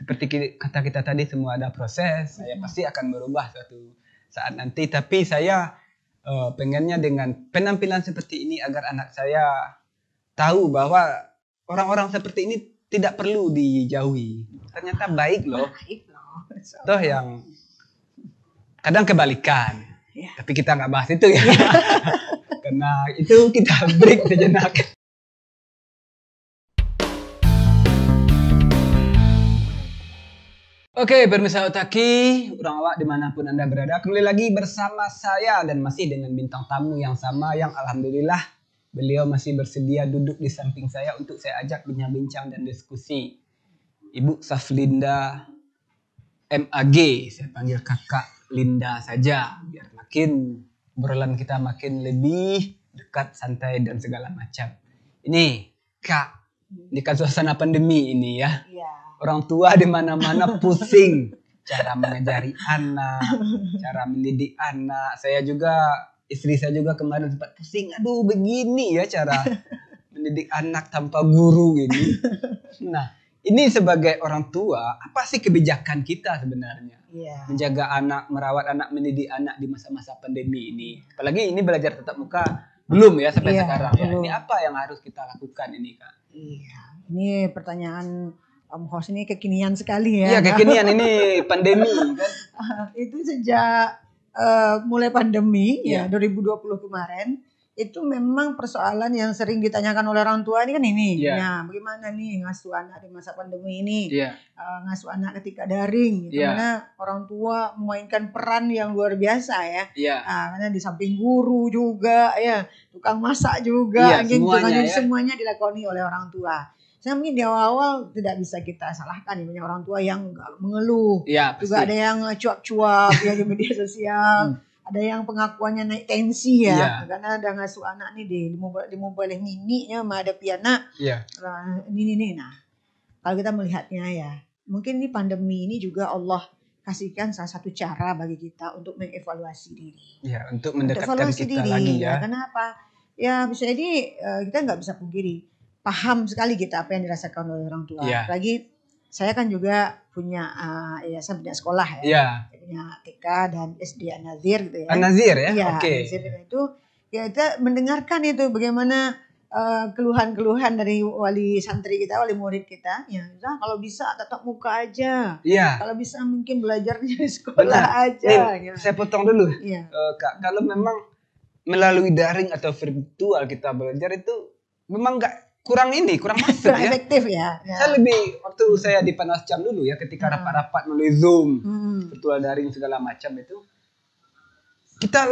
seperti kata kita tadi semua ada proses. Saya pasti akan berubah suatu saat nanti. Tapi saya pengennya dengan penampilan seperti ini agar anak saya tahu bahwa orang-orang seperti ini tidak perlu dijauhi. Ternyata baik loh. Toh yang kadang kebalikan. Yeah. Tapi kita nggak bahas itu ya. Karena itu kita break sejenak. Oke, pemirsa Otaki, orang awak dimanapun Anda berada, kembali lagi bersama saya dan masih dengan bintang tamu yang sama yang alhamdulillah beliau masih bersedia duduk di samping saya untuk saya ajak bincang-bincang dan diskusi. Ibu Saflinda MAG, saya panggil Kakak Linda saja biar makin obrolan kita makin lebih dekat, santai dan segala macam. Ini Kak, ini kan suasana pandemi ini ya. Iya. Orang tua di mana-mana pusing cara mengajari anak, cara mendidik anak. Istri saya juga kemarin sempat pusing. Aduh, begini ya cara mendidik anak tanpa guru ini. Nah, ini sebagai orang tua, apa sih kebijakan kita sebenarnya? Yeah. Menjaga anak, merawat anak, mendidik anak di masa-masa pandemi ini. Apalagi ini belajar tatap muka belum ya sampai sekarang ya. Ini apa yang harus kita lakukan ini, Kak? Iya, ini pertanyaan Om Host ini kekinian sekali ya. Iya, kekinian ini pandemi kan. Itu sejak mulai pandemi ya 2020 kemarin itu memang persoalan yang sering ditanyakan oleh orang tua ini kan ini. Nah, bagaimana nih ngasuh anak di masa pandemi ini? Ngasuh anak ketika daring, dimana orang tua memainkan peran yang luar biasa ya. Karena di samping guru juga ya, tukang masak juga, semuanya dilakoni oleh orang tua. Saya mungkin di awal-awal tidak bisa kita salahkan ya, banyak orang tua yang mengeluh, juga ada yang cuap-cuap ya di media sosial, ada yang pengakuannya naik tensi ya, karena ada ngasuh anak nih di mobile mini-nya menghadapi anak, ini. Nah, kalau kita melihatnya ya, mungkin ini pandemi ini juga Allah kasihkan salah satu cara bagi kita untuk mengevaluasi diri. Ya, untuk mendekatkan kita lagi ya. Kenapa? Ya bisa jadi kita nggak bisa pungkiri. Paham sekali kita apa yang dirasakan oleh orang tua. Apalagi saya kan juga punya saya punya sekolah ya. Punya TK dan SD An-Nazir gitu ya. An-Nazir ya? Iya, Oke. An-Nazir itu ya kita mendengarkan itu bagaimana keluhan-keluhan dari wali santri kita, wali murid kita. Ya, kalau bisa tatap muka aja. Iya. Kalau bisa mungkin belajarnya di sekolah aja. Nih, saya potong dulu. Kak, kalau memang melalui daring atau virtual kita belajar itu memang kurang masuk kurang ya. efektif ya. Saya lebih waktu saya di Panascam dulu ya, ketika rapat-rapat melalui Zoom, virtual daring segala macam itu, kita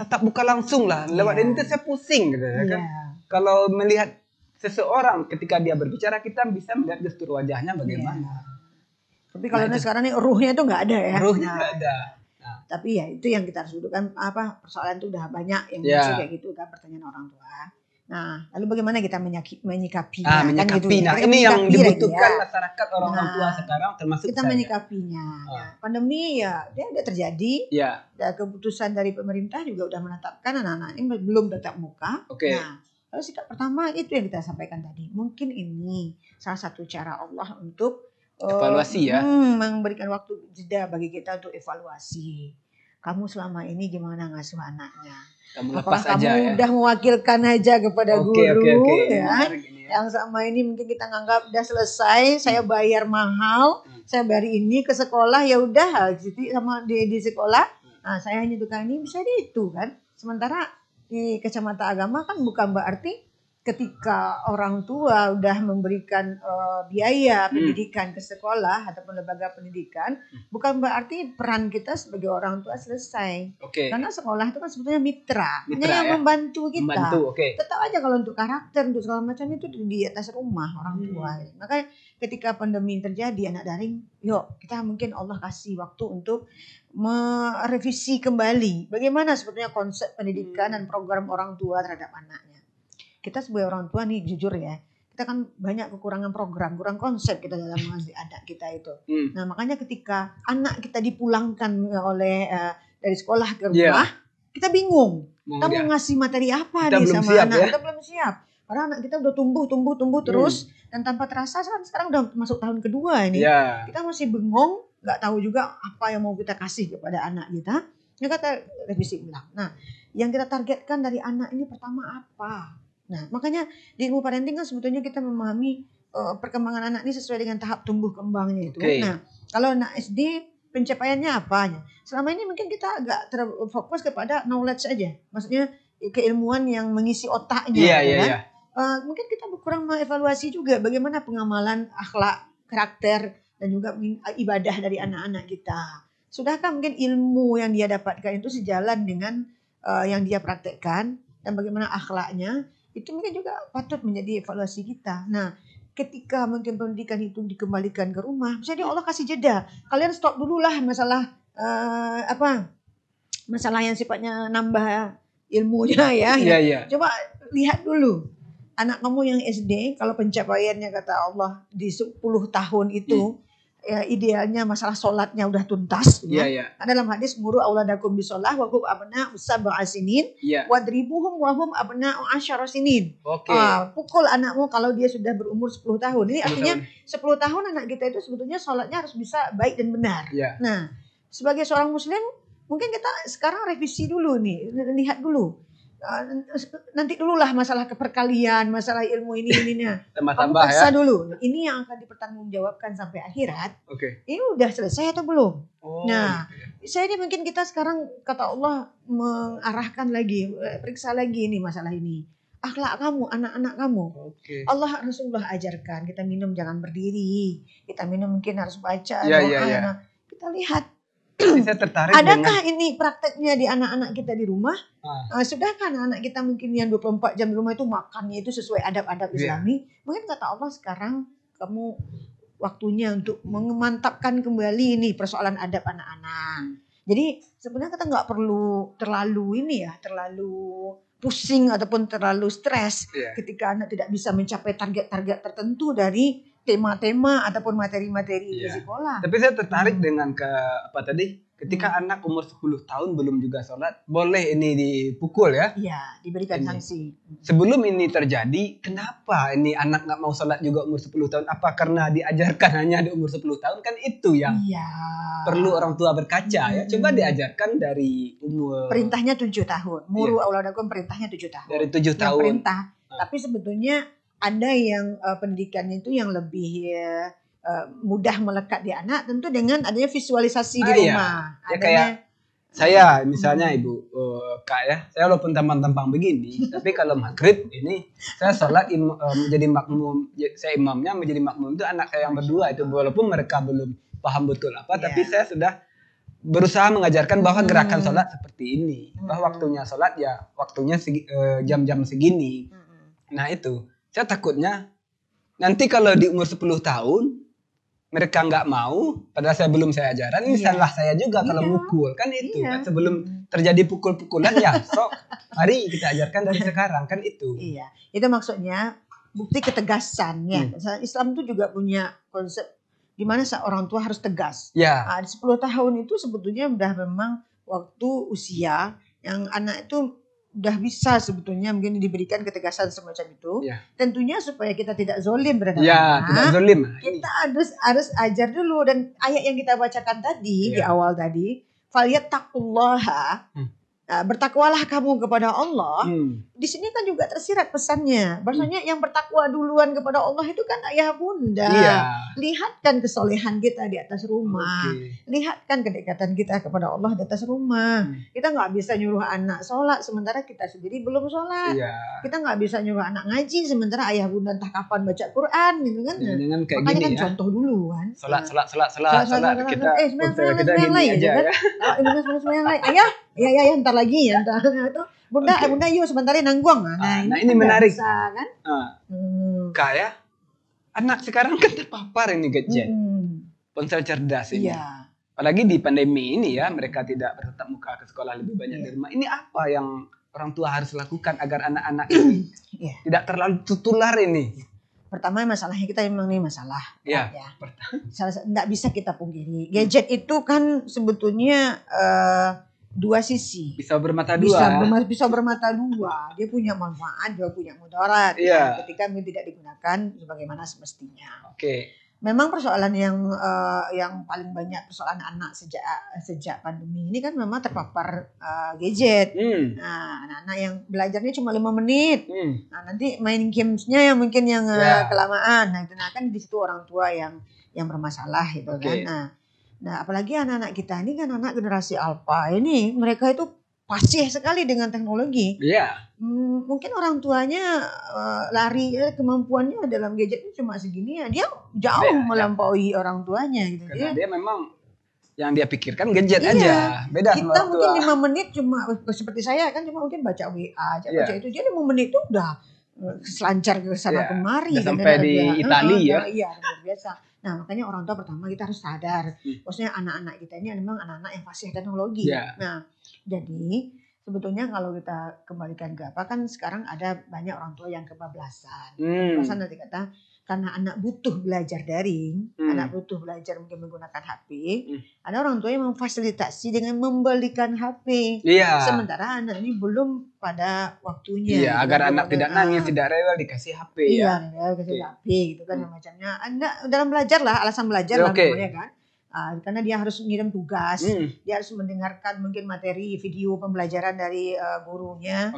tatap muka langsung lah. Lewat ini tuh saya pusing gitu ya kan. Kalau melihat seseorang ketika dia berbicara, kita bisa melihat gestur wajahnya bagaimana. Tapi kalau sekarang nih ruhnya itu nggak ada ya. Ruhnya nggak ada. Tapi ya itu yang kita harus dudukkan, persoalan itu udah banyak yang muncul kayak gitu kan, pertanyaan orang tua. Nah, lalu bagaimana kita menyikapinya? Menyikapi. Kan gitu. Nah, ini yang dibutuhkan masyarakat orang tua sekarang, termasuk kita saya. Menyikapinya. Ya, pandemi ya dia udah terjadi. Dan keputusan dari pemerintah juga udah menetapkan anak-anak ini belum tatap muka. Nah, lalu sikap pertama itu yang kita sampaikan tadi. Mungkin ini salah satu cara Allah untuk evaluasi ya. Memberikan waktu jeda bagi kita untuk evaluasi. Kamu selama ini gimana ngasuh anaknya? Apakah kamu udah mewakilkan aja kepada guru ya? Yang selama ini mungkin kita nganggap udah selesai, saya bayar mahal, saya bayar ini ke sekolah, ya udah sama di sekolah. Nah, saya hanya tukang ini bisa itu kan. Sementara di kacamata agama kan bukan berarti ketika orang tua udah memberikan biaya pendidikan ke sekolah ataupun lembaga pendidikan, bukan berarti peran kita sebagai orang tua selesai. Karena sekolah itu kan sebetulnya mitra yang membantu kita. Tetap aja kalau untuk karakter, untuk segala macam itu di atas rumah orang tua. Makanya ketika pandemi terjadi anak daring, yuk kita mungkin Allah kasih waktu untuk merevisi kembali bagaimana sebetulnya konsep pendidikan dan program orang tua terhadap anaknya. Kita sebagai orang tua nih jujur ya, kita kan banyak kekurangan program, kurang konsep kita dalam mengasuh anak kita itu. Nah makanya ketika anak kita dipulangkan oleh dari sekolah ke rumah, kita bingung. Kita mau ngasih materi apa nih sama anak, kita belum siap. Karena anak kita udah tumbuh terus dan tanpa terasa sekarang udah masuk tahun kedua ini. Kita masih bengong, nggak tahu juga apa yang mau kita kasih kepada anak kita. Ya kita revisi ulang. Nah yang kita targetkan dari anak ini pertama apa? Nah, makanya di ilmu parenting kan sebetulnya kita memahami perkembangan anak ini sesuai dengan tahap tumbuh kembangnya itu. Nah, kalau anak SD pencapaiannya apanya? Selama ini mungkin kita agak terfokus kepada knowledge aja. Maksudnya keilmuan yang mengisi otaknya. Mungkin kita kurang mengevaluasi juga bagaimana pengamalan akhlak, karakter, dan juga ibadah dari anak-anak kita. Sudahkah mungkin ilmu yang dia dapatkan itu sejalan dengan yang dia praktekkan dan bagaimana akhlaknya? Itu mungkin juga patut menjadi evaluasi kita. Nah, ketika mungkin pendidikan itu dikembalikan ke rumah, misalnya Allah kasih jeda. Kalian stop dulu lah masalah masalah yang sifatnya nambah ilmunya ya. Coba lihat dulu. Anak kamu yang SD, kalau pencapaiannya kata Allah di 10 tahun itu, idealnya masalah sholatnya udah tuntas. Dalam hadis muru auladakum bisolah wa hum abna'u sab'a sinin wadribuhum wa hum abna'u asyara sinin. Pukul anakmu kalau dia sudah berumur 10 tahun. Ini artinya 10 tahun anak kita itu sebetulnya sholatnya harus bisa baik dan benar. Nah, sebagai seorang muslim mungkin kita sekarang revisi dulu nih, lihat dulu. Nanti dululah masalah keperkalian, masalah ilmu ini. Kamu paksa dulu. Ini yang akan dipertanggungjawabkan sampai akhirat. Ini udah selesai atau belum? Saya ini mungkin kita sekarang kata Allah mengarahkan lagi, periksa lagi nih masalah ini. Akhlak kamu, anak-anak kamu. Allah Rasulullah ajarkan kita minum jangan berdiri, kita minum mungkin harus baca doa. Nah, kita lihat. Saya tertarik adakah ini prakteknya di anak-anak kita di rumah? Sudahkah anak-anak kita mungkin yang 24 jam di rumah itu makannya itu sesuai adab-adab Islami? Mungkin kata Allah sekarang kamu waktunya untuk memantapkan kembali ini persoalan adab anak-anak. Jadi sebenarnya kita nggak perlu terlalu pusing ataupun terlalu stres ketika anak tidak bisa mencapai target-target tertentu dari tema-tema ataupun materi-materi di sekolah. Tapi saya tertarik dengan ketika anak umur 10 tahun belum juga sholat, boleh ini dipukul ya? Iya, diberikan sanksi. Sebelum ini terjadi, kenapa ini anak nggak mau sholat juga umur 10 tahun? Apa karena diajarkan hanya di umur 10 tahun? Kan itu yang perlu orang tua berkaca ya. Coba diajarkan dari umur. Perintahnya 7 tahun. Muru auladakum perintahnya 7 tahun. Dari 7 tahun. Perintah. Tapi sebetulnya ada yang pendidikannya itu yang lebih mudah melekat di anak tentu dengan adanya visualisasi di rumah. Adanya Saya misalnya Ibu Kak ya, saya walaupun tampang-tampang begini, tapi kalau maghrib ini saya sholat menjadi makmum, saya imamnya menjadi makmum itu anak saya yang berdua itu, walaupun mereka belum paham betul apa, tapi saya sudah berusaha mengajarkan bahwa gerakan sholat seperti ini, bahwa waktunya sholat ya waktunya jam-jam segini. Nah itu, saya takutnya nanti kalau di umur 10 tahun mereka nggak mau, padahal saya ajaran, ini salah saya juga kalau mukul kan itu kan sebelum terjadi pukul-pukulan ya sok mari kita ajarkan dari sekarang kan itu. Iya, itu maksudnya bukti ketegasan ya. Islam itu juga punya konsep di mana seorang tua harus tegas. Ya. 10 tahun itu sebetulnya udah memang waktu usia yang anak itu udah bisa sebetulnya mungkin diberikan ketegasan semacam itu. Ya. Tentunya supaya kita tidak zolim terhadap anak, tidak zolim. Kita harus ajar dulu, dan ayat yang kita bacakan tadi di awal tadi, falyattaqullaha, bertakwalah kamu kepada Allah. Di sini kan juga tersirat pesannya. Bahasanya yang bertakwa duluan kepada Allah itu kan ayah bunda. Lihatkan kesolehan kita di atas rumah. Lihatkan kedekatan kita kepada Allah di atas rumah. Kita nggak bisa nyuruh anak sholat sementara kita sendiri belum sholat. Kita nggak bisa nyuruh anak ngaji sementara ayah bunda entah kapan baca Quran gitu kan. Makanya kan contoh dulu kan. Sholat. Kita gini aja ya. Ayah ntar lagi ya, bunda yuk sebentar nangguang. Nah ini menarik bisa, kan? Kayak anak sekarang kan terpapar ini gadget, ponsel cerdas ini. Apalagi di pandemi ini ya, mereka tidak bertatap muka ke sekolah, lebih banyak di rumah. Ini apa yang orang tua harus lakukan agar anak-anak ini tidak terlalu tertular ini? Pertama masalahnya kita memang ini masalah. Nggak bisa kita pungkiri. Gadget itu kan sebetulnya dua sisi. Bisa bermata dua. Bisa bermata dua. Dia punya manfaat, dia punya mudarat. Ketika tidak digunakan sebagaimana semestinya. Memang persoalan yang paling banyak persoalan anak sejak pandemi ini kan memang terpapar gadget. Nah, anak-anak yang belajarnya cuma 5 menit. Nah, nanti main gamesnya yang mungkin yang kelamaan. Nah, itu kan di situ orang tua yang bermasalah gitu kan. Nah, apalagi anak-anak kita ini kan anak generasi alpha ini, mereka itu fasih sekali dengan teknologi. Mungkin orang tuanya lari kemampuannya dalam gadget itu cuma segini ya, dia jauh melampaui orang tuanya gitu. Karena dia memang yang dia pikirkan gadget aja. Beda sama orang tua. Kita mungkin 5 menit cuma seperti saya kan cuma mungkin baca WA, baca itu, dia 5 menit itu udah selancar ke sana kemari. Sampai di Italia Iya, luar biasa. Nah, makanya orang tua pertama kita harus sadar, maksudnya anak-anak kita ini memang anak-anak yang fasih teknologi. Nah, jadi sebetulnya kalau kita kembalikan ke apa, kan sekarang ada banyak orang tua yang kebablasan. Kebablasan nanti kata karena anak butuh belajar daring, anak butuh belajar mungkin menggunakan HP. Ada orang tua yang memfasilitasi dengan membelikan HP. Sementara anak ini belum pada waktunya. Agar anak tidak nangis, tidak rewel, dikasih HP dikasih HP gitu kan macamnya. Anda dalam belajar lah, alasan belajar lah namanya kan. Karena dia harus ngirim tugas, dia harus mendengarkan mungkin materi video pembelajaran dari gurunya.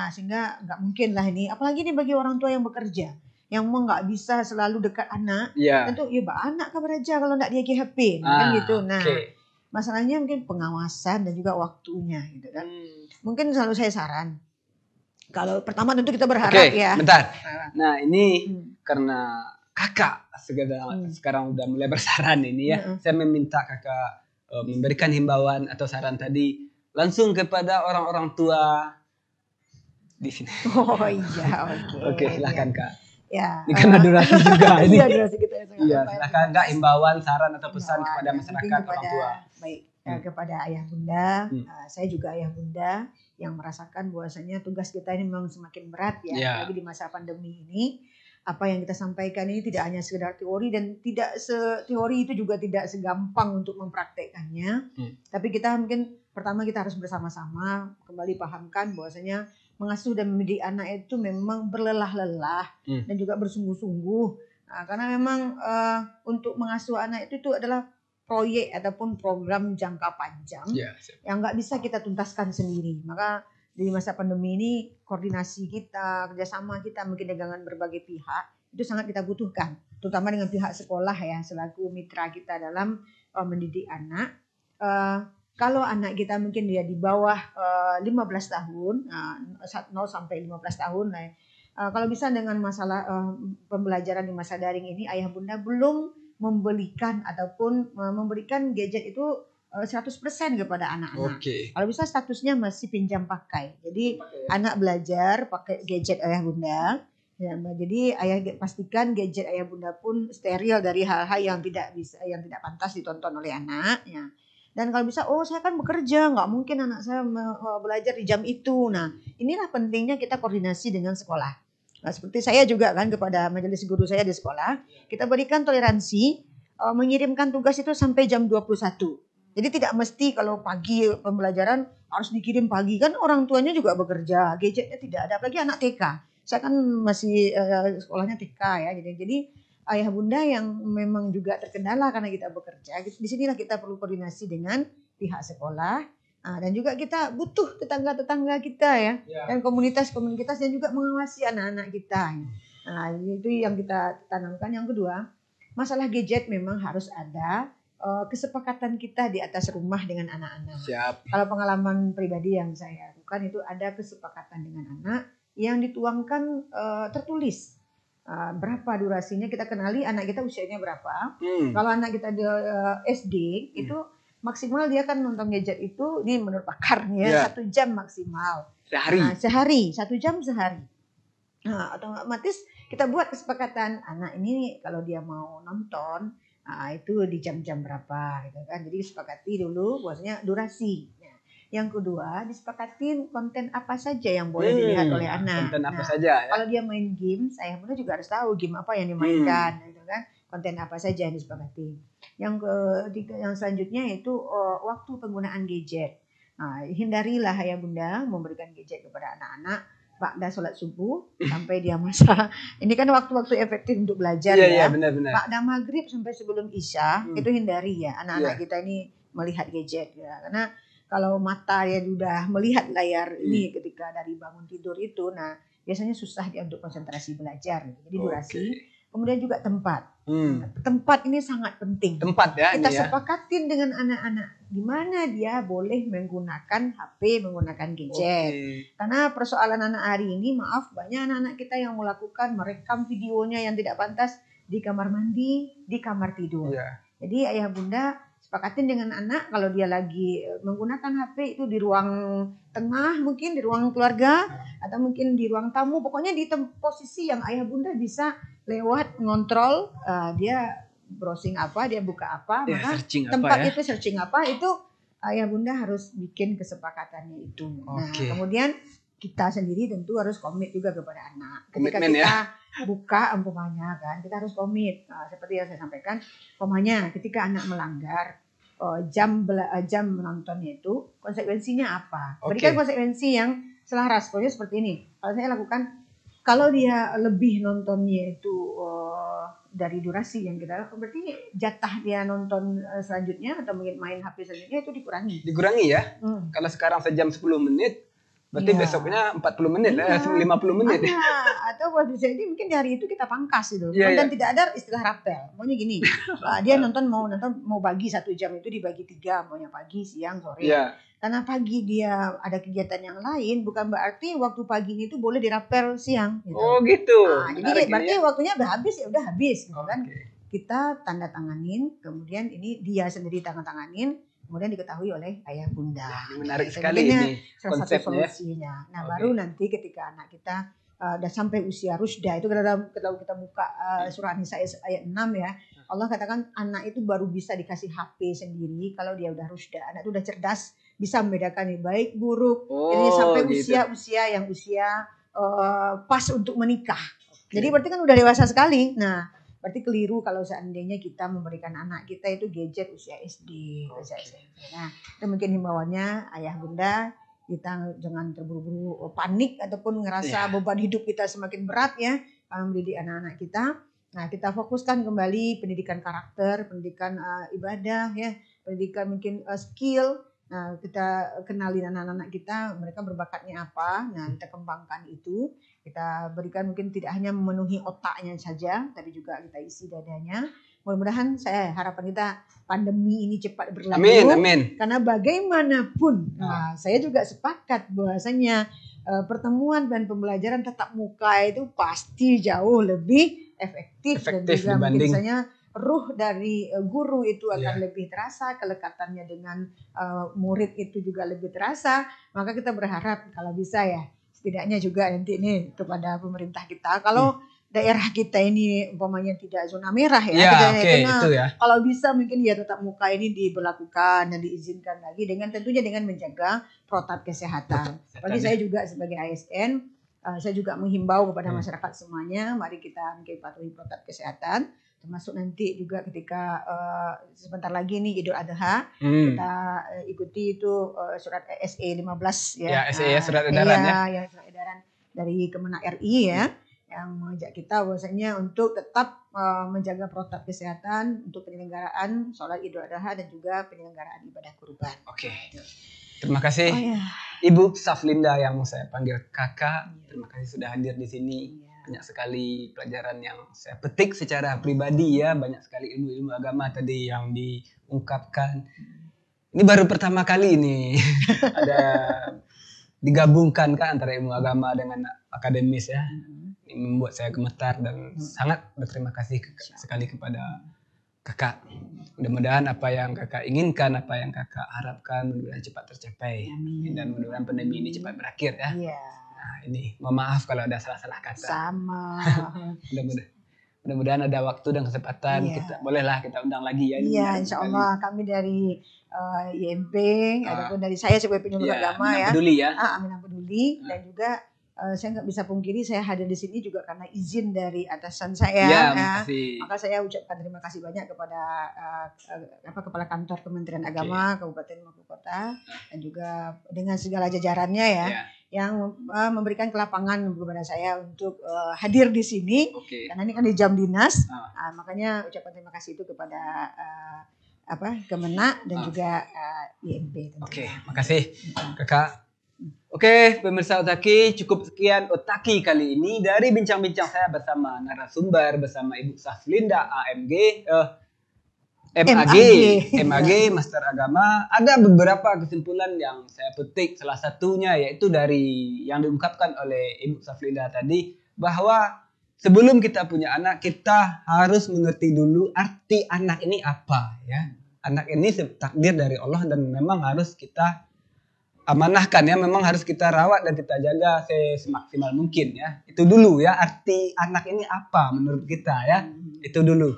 Sehingga nggak mungkin lah ini, apalagi ini bagi orang tua yang bekerja, yang mau nggak bisa selalu dekat anak, tentu anak kan belajar kalau nggak dia HP, kan gitu. Nah, masalahnya mungkin pengawasan dan juga waktunya gitu kan. Mungkin selalu saya saran, kalau pertama tentu kita berharap bentar. Nah ini karena kakak sekarang udah mulai bersaran ini ya, saya meminta kakak memberikan himbauan atau saran tadi langsung kepada orang-orang tua di sini. Silakan Kak. Ini karena durasi juga ini. Durasi kita silakan Kak, himbauan, saran atau pesan kepada masyarakat orang tua. Baik, kepada ayah bunda, saya juga ayah bunda yang merasakan bahwasanya tugas kita ini memang semakin berat apalagi di masa pandemi ini. Apa yang kita sampaikan ini tidak hanya sekedar teori, dan teori itu juga tidak segampang untuk mempraktekkannya. Tapi kita mungkin pertama kita harus bersama-sama kembali pahamkan bahwasanya mengasuh dan mendidik anak itu memang berlelah-lelah dan juga bersungguh-sungguh. Karena memang untuk mengasuh anak itu adalah proyek ataupun program jangka panjang yang nggak bisa kita tuntaskan sendiri. Maka di masa pandemi ini koordinasi kita, kerjasama kita mungkin dengan berbagai pihak itu sangat kita butuhkan, terutama dengan pihak sekolah ya selaku mitra kita dalam mendidik anak. kalau anak kita mungkin dia di bawah 15 tahun, 0 sampai 15 tahun lah ya. Kalau bisa dengan masalah pembelajaran di masa daring ini, ayah bunda belum membelikan ataupun memberikan gadget itu 100% kepada anak-anak. Kalau bisa statusnya masih pinjam pakai. Jadi anak belajar pakai gadget ayah bunda. Ya, jadi ayah pastikan gadget ayah bunda pun steril dari hal-hal yang tidak pantas ditonton oleh anak. Ya. Dan kalau bisa, saya kan bekerja, nggak mungkin anak saya belajar di jam itu. Nah, inilah pentingnya kita koordinasi dengan sekolah. Nah, seperti saya juga kan kepada majelis guru saya di sekolah, kita berikan toleransi mengirimkan tugas itu sampai jam 21. Jadi tidak mesti kalau pagi pembelajaran harus dikirim pagi, kan orang tuanya juga bekerja, gadgetnya tidak ada, apalagi anak TK. Saya kan masih sekolahnya TK ya, jadi ayah bunda yang memang juga terkendala karena kita bekerja, disinilah kita perlu koordinasi dengan pihak sekolah. Dan juga kita butuh tetangga-tetangga kita ya. Dan komunitas-komunitas yang juga mengawasi anak-anak kita. Nah, itu yang kita tanamkan. Yang kedua, masalah gadget memang harus ada kesepakatan kita di atas rumah dengan anak-anak. Kalau pengalaman pribadi yang saya lakukan itu ada kesepakatan dengan anak yang dituangkan tertulis. Berapa durasinya, kita kenali anak kita usianya berapa. Kalau anak kita di SD itu maksimal dia kan nonton gadget itu, ini menurut pakarnya 1 jam maksimal. Sehari, 1 jam sehari. Nah, otomatis kita buat kesepakatan anak ini kalau dia mau nonton itu di jam-jam berapa gitu kan. Jadi disepakati dulu bahwasanya durasi. Yang kedua, disepakatin konten apa saja yang boleh dilihat oleh anak. Konten apa saja ya? Kalau dia main game, saya pun juga harus tahu game apa yang dimainkan gitu kan. Konten apa saja yang disepakati. Yang selanjutnya itu waktu penggunaan gadget. Hindarilah ayah bunda memberikan gadget kepada anak-anak ba'da sholat subuh sampai dia masa. Ini kan waktu-waktu efektif untuk belajar ya. Benar-benar. Ba'da maghrib sampai sebelum isya itu hindari ya anak-anak kita ini melihat gadget ya. Karena kalau mata ya sudah melihat layar ini ketika dari bangun tidur itu, nah biasanya susah dia untuk konsentrasi belajar. Jadi durasi. Kemudian juga tempat. Tempat ini sangat penting. Tempat ya. Kita sepakatin dengan anak-anak di mana dia boleh menggunakan HP, menggunakan gadget. Karena persoalan anak hari ini, maaf, banyak anak-anak kita yang melakukan merekam videonya yang tidak pantas di kamar mandi, di kamar tidur. Jadi ayah bunda sepakatin dengan anak kalau dia lagi menggunakan HP itu di ruang tengah, mungkin di ruang keluarga atau mungkin di ruang tamu, pokoknya di posisi yang ayah bunda bisa lewat ngontrol dia browsing apa, dia buka apa, maka tempat itu searching apa, itu ayah bunda harus bikin kesepakatannya itu. Nah, kemudian kita sendiri tentu harus komit juga kepada anak. Ketika kita buka umpamanya kan, kita harus komit. Seperti yang saya sampaikan, umpamanya ketika anak melanggar jam menontonnya itu, konsekuensinya apa? Berikan konsekuensi yang selaras. Pokoknya seperti ini. Kalau saya lakukan, kalau dia lebih nontonnya itu dari durasi yang kita lakukan, berarti jatah dia nonton selanjutnya atau mungkin main HP selanjutnya itu dikurangi. Dikurangi ya? Kalau sekarang sejam 10 menit, berarti besoknya 40 menit, 50 menit. Atau waktu jadi mungkin di hari itu kita pangkas gitu. Dan tidak ada istilah rapel. Maunya gini, dia mau bagi 1 jam itu dibagi 3, maunya pagi, siang, sore. Karena pagi dia ada kegiatan yang lain, bukan berarti waktu pagi itu boleh dirapel siang. Gitu. Oh gitu. Jadi berarti waktunya udah habis ya udah habis, gitu kan? Kita tanda tanganin, kemudian ini dia sendiri tanda tanganin. Kemudian diketahui oleh ayah bunda. Menarik sekali ini salah satu solusinya. Nah baru nanti ketika anak kita udah sampai usia rusda, itu kalau kita buka surah An-Nisa ayat 6 ya, Allah katakan anak itu baru bisa dikasih HP sendiri kalau dia udah rusda. Anak itu udah cerdas, bisa membedakan yang baik buruk. Jadi sampai usia yang pas untuk menikah. Jadi berarti kan udah dewasa sekali. Nah berarti keliru kalau seandainya kita memberikan anak kita itu gadget usia SD, usia SMP. Nah, itu mungkin himbauannya ayah bunda, kita jangan terburu-buru panik ataupun ngerasa beban hidup kita semakin berat ya mendidik anak-anak kita. Nah, kita fokuskan kembali pendidikan karakter, pendidikan ibadah ya, pendidikan mungkin skill. Nah, kita kenalin anak-anak kita, mereka berbakatnya apa. Nah, kita kembangkan itu. Kita berikan mungkin tidak hanya memenuhi otaknya saja, tapi juga kita isi dadanya. mudah-mudahan harapan kita pandemi ini cepat berlalu. Amin, amin. Karena bagaimanapun, saya juga sepakat bahwasanya pertemuan dan pembelajaran tatap muka itu pasti jauh lebih efektif dan juga mungkin misalnya ruh dari guru itu akan lebih terasa, kelekatannya dengan murid itu juga lebih terasa. Maka kita berharap kalau bisa ya, setidaknya juga nanti ini kepada pemerintah kita, kalau daerah kita ini umpamanya tidak zona merah kalau bisa mungkin ya tatap muka ini diberlakukan dan diizinkan lagi tentunya dengan menjaga protap kesehatan. Bagi saya juga sebagai ASN, saya juga menghimbau kepada masyarakat semuanya, mari kita patuhi protap kesehatan. Termasuk nanti juga ketika sebentar lagi nih Idul Adha, kita ikuti itu surat SE 15 ya. SE surat edaran ya surat edaran dari Kemenak RI ya, yang mengajak kita bahwasanya untuk tetap menjaga protap kesehatan untuk penyelenggaraan sholat Idul Adha dan juga penyelenggaraan ibadah kurban. Oke. Terima kasih Ibu Saflinda yang saya panggil kakak. Terima kasih sudah hadir di sini. Banyak sekali pelajaran yang saya petik secara pribadi ya, banyak sekali ilmu-ilmu agama tadi yang diungkapkan. Ini baru pertama kali ini ada digabungkan kan antara ilmu agama dengan akademis ya. Ini membuat saya gemetar dan sangat berterima kasih sekali kepada kakak. Mudah-mudahan apa yang kakak inginkan, apa yang kakak harapkan mudah-mudahan cepat tercapai. Dan mudah-mudahan pandemi ini cepat berakhir ya. Nah, ini mohon maaf kalau ada salah-salah kata. Sama. Mudah-mudahan ada waktu dan kesempatan bolehlah kita undang lagi ya. Iya, insya Allah kami dari IMP ataupun dari saya sebagai penyuluh agama Aminah Peduli ya. Aminah Peduli dan juga saya nggak bisa pungkiri saya hadir di sini juga karena izin dari atasan saya. Maka saya ucapkan terima kasih banyak kepada Kepala Kantor Kementerian Agama Kabupaten Maluku Kota dan juga dengan segala jajarannya yang memberikan kelapangan kepada saya untuk hadir di sini karena ini kan di jam dinas. Makanya ucapan terima kasih itu kepada Kemenak dan juga IMP. Makasih kakak. Pemirsa Otaki, cukup sekian Otaki kali ini dari bincang-bincang saya bersama narasumber, bersama Ibu Saflinda MAG, Master Agama. Ada beberapa kesimpulan yang saya petik, salah satunya yaitu dari yang diungkapkan oleh Ibu Saflinda tadi, bahwa sebelum kita punya anak, kita harus mengerti dulu arti anak ini apa ya. Anak ini takdir dari Allah dan memang harus kita amanahkan ya, memang harus kita rawat dan kita jaga semaksimal mungkin ya. Itu dulu ya, arti anak ini apa menurut kita ya. Itu dulu.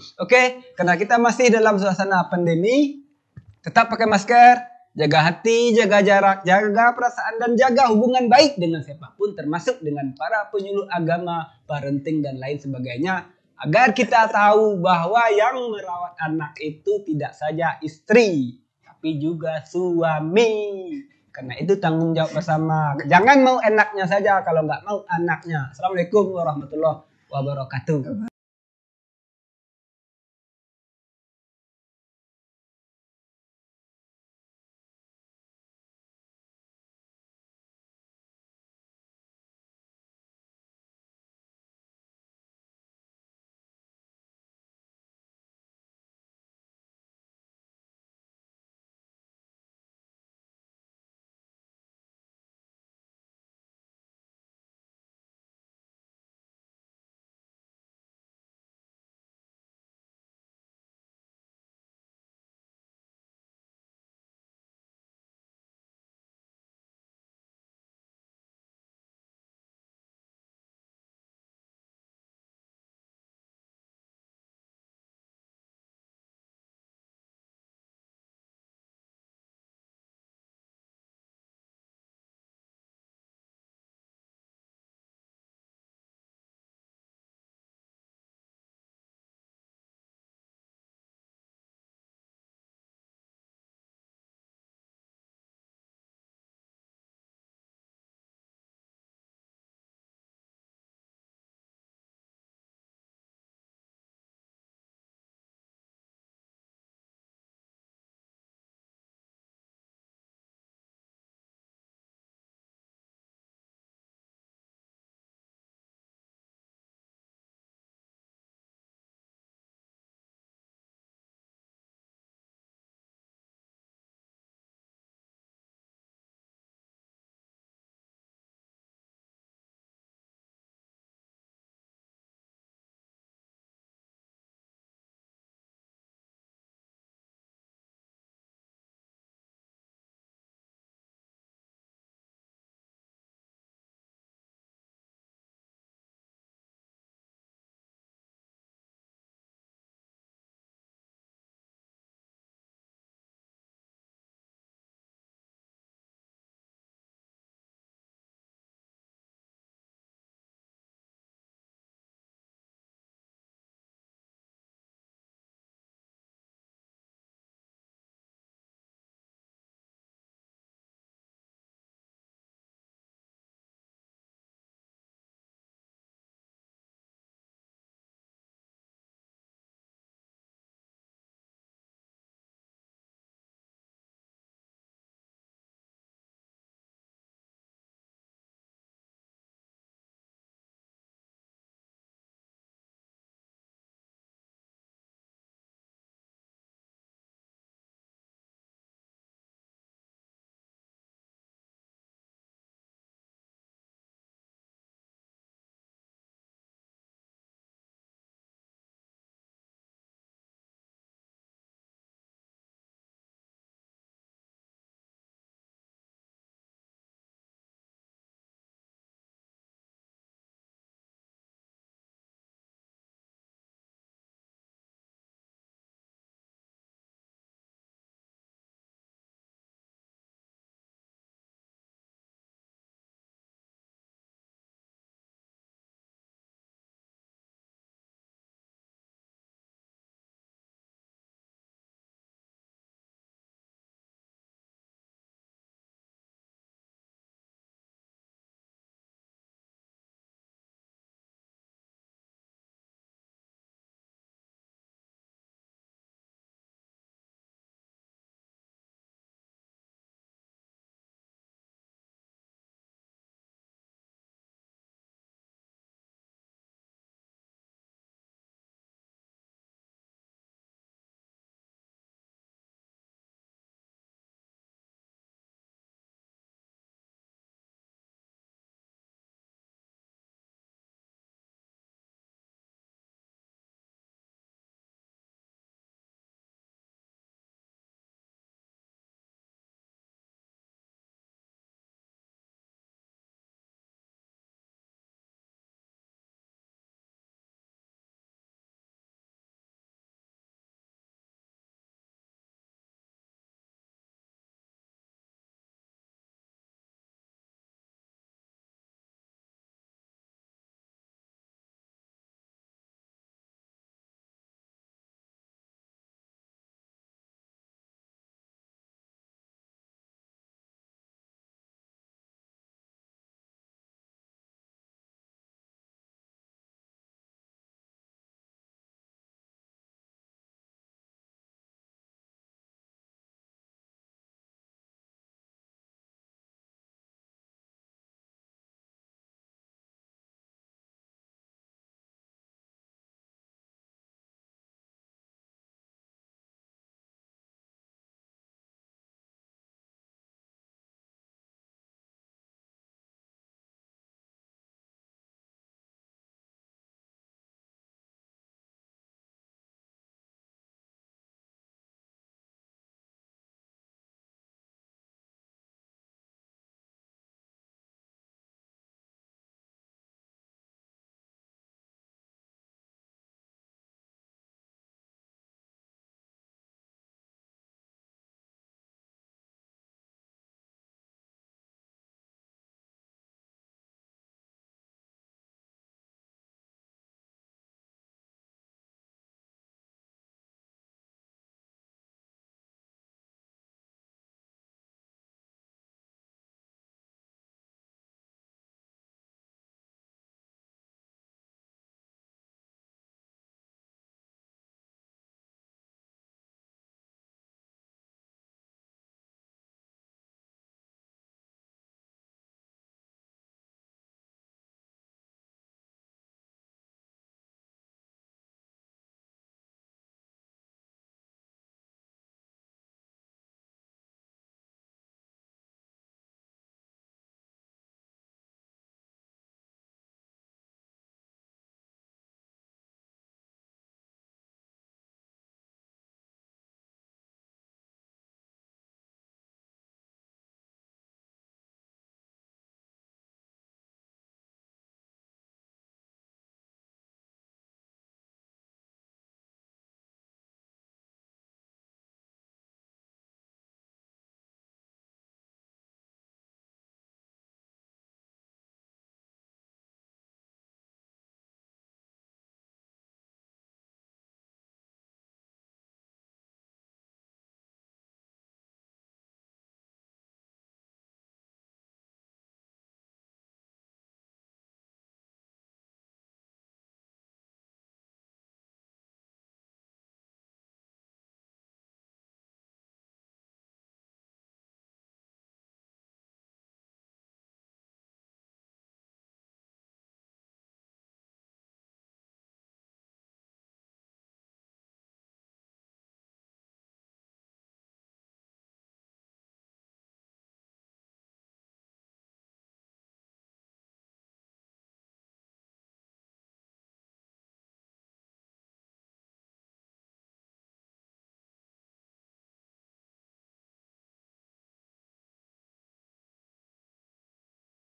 Karena kita masih dalam suasana pandemi, tetap pakai masker, jaga hati, jaga jarak, jaga perasaan dan jaga hubungan baik dengan siapapun termasuk dengan para penyuluh agama, parenting dan lain sebagainya, agar kita tahu bahwa yang merawat anak itu tidak saja istri, tapi juga suami. Karena itu tanggung jawab bersama. Jangan mau enaknya saja kalau nggak mau anaknya. Assalamualaikum warahmatullahi wabarakatuh.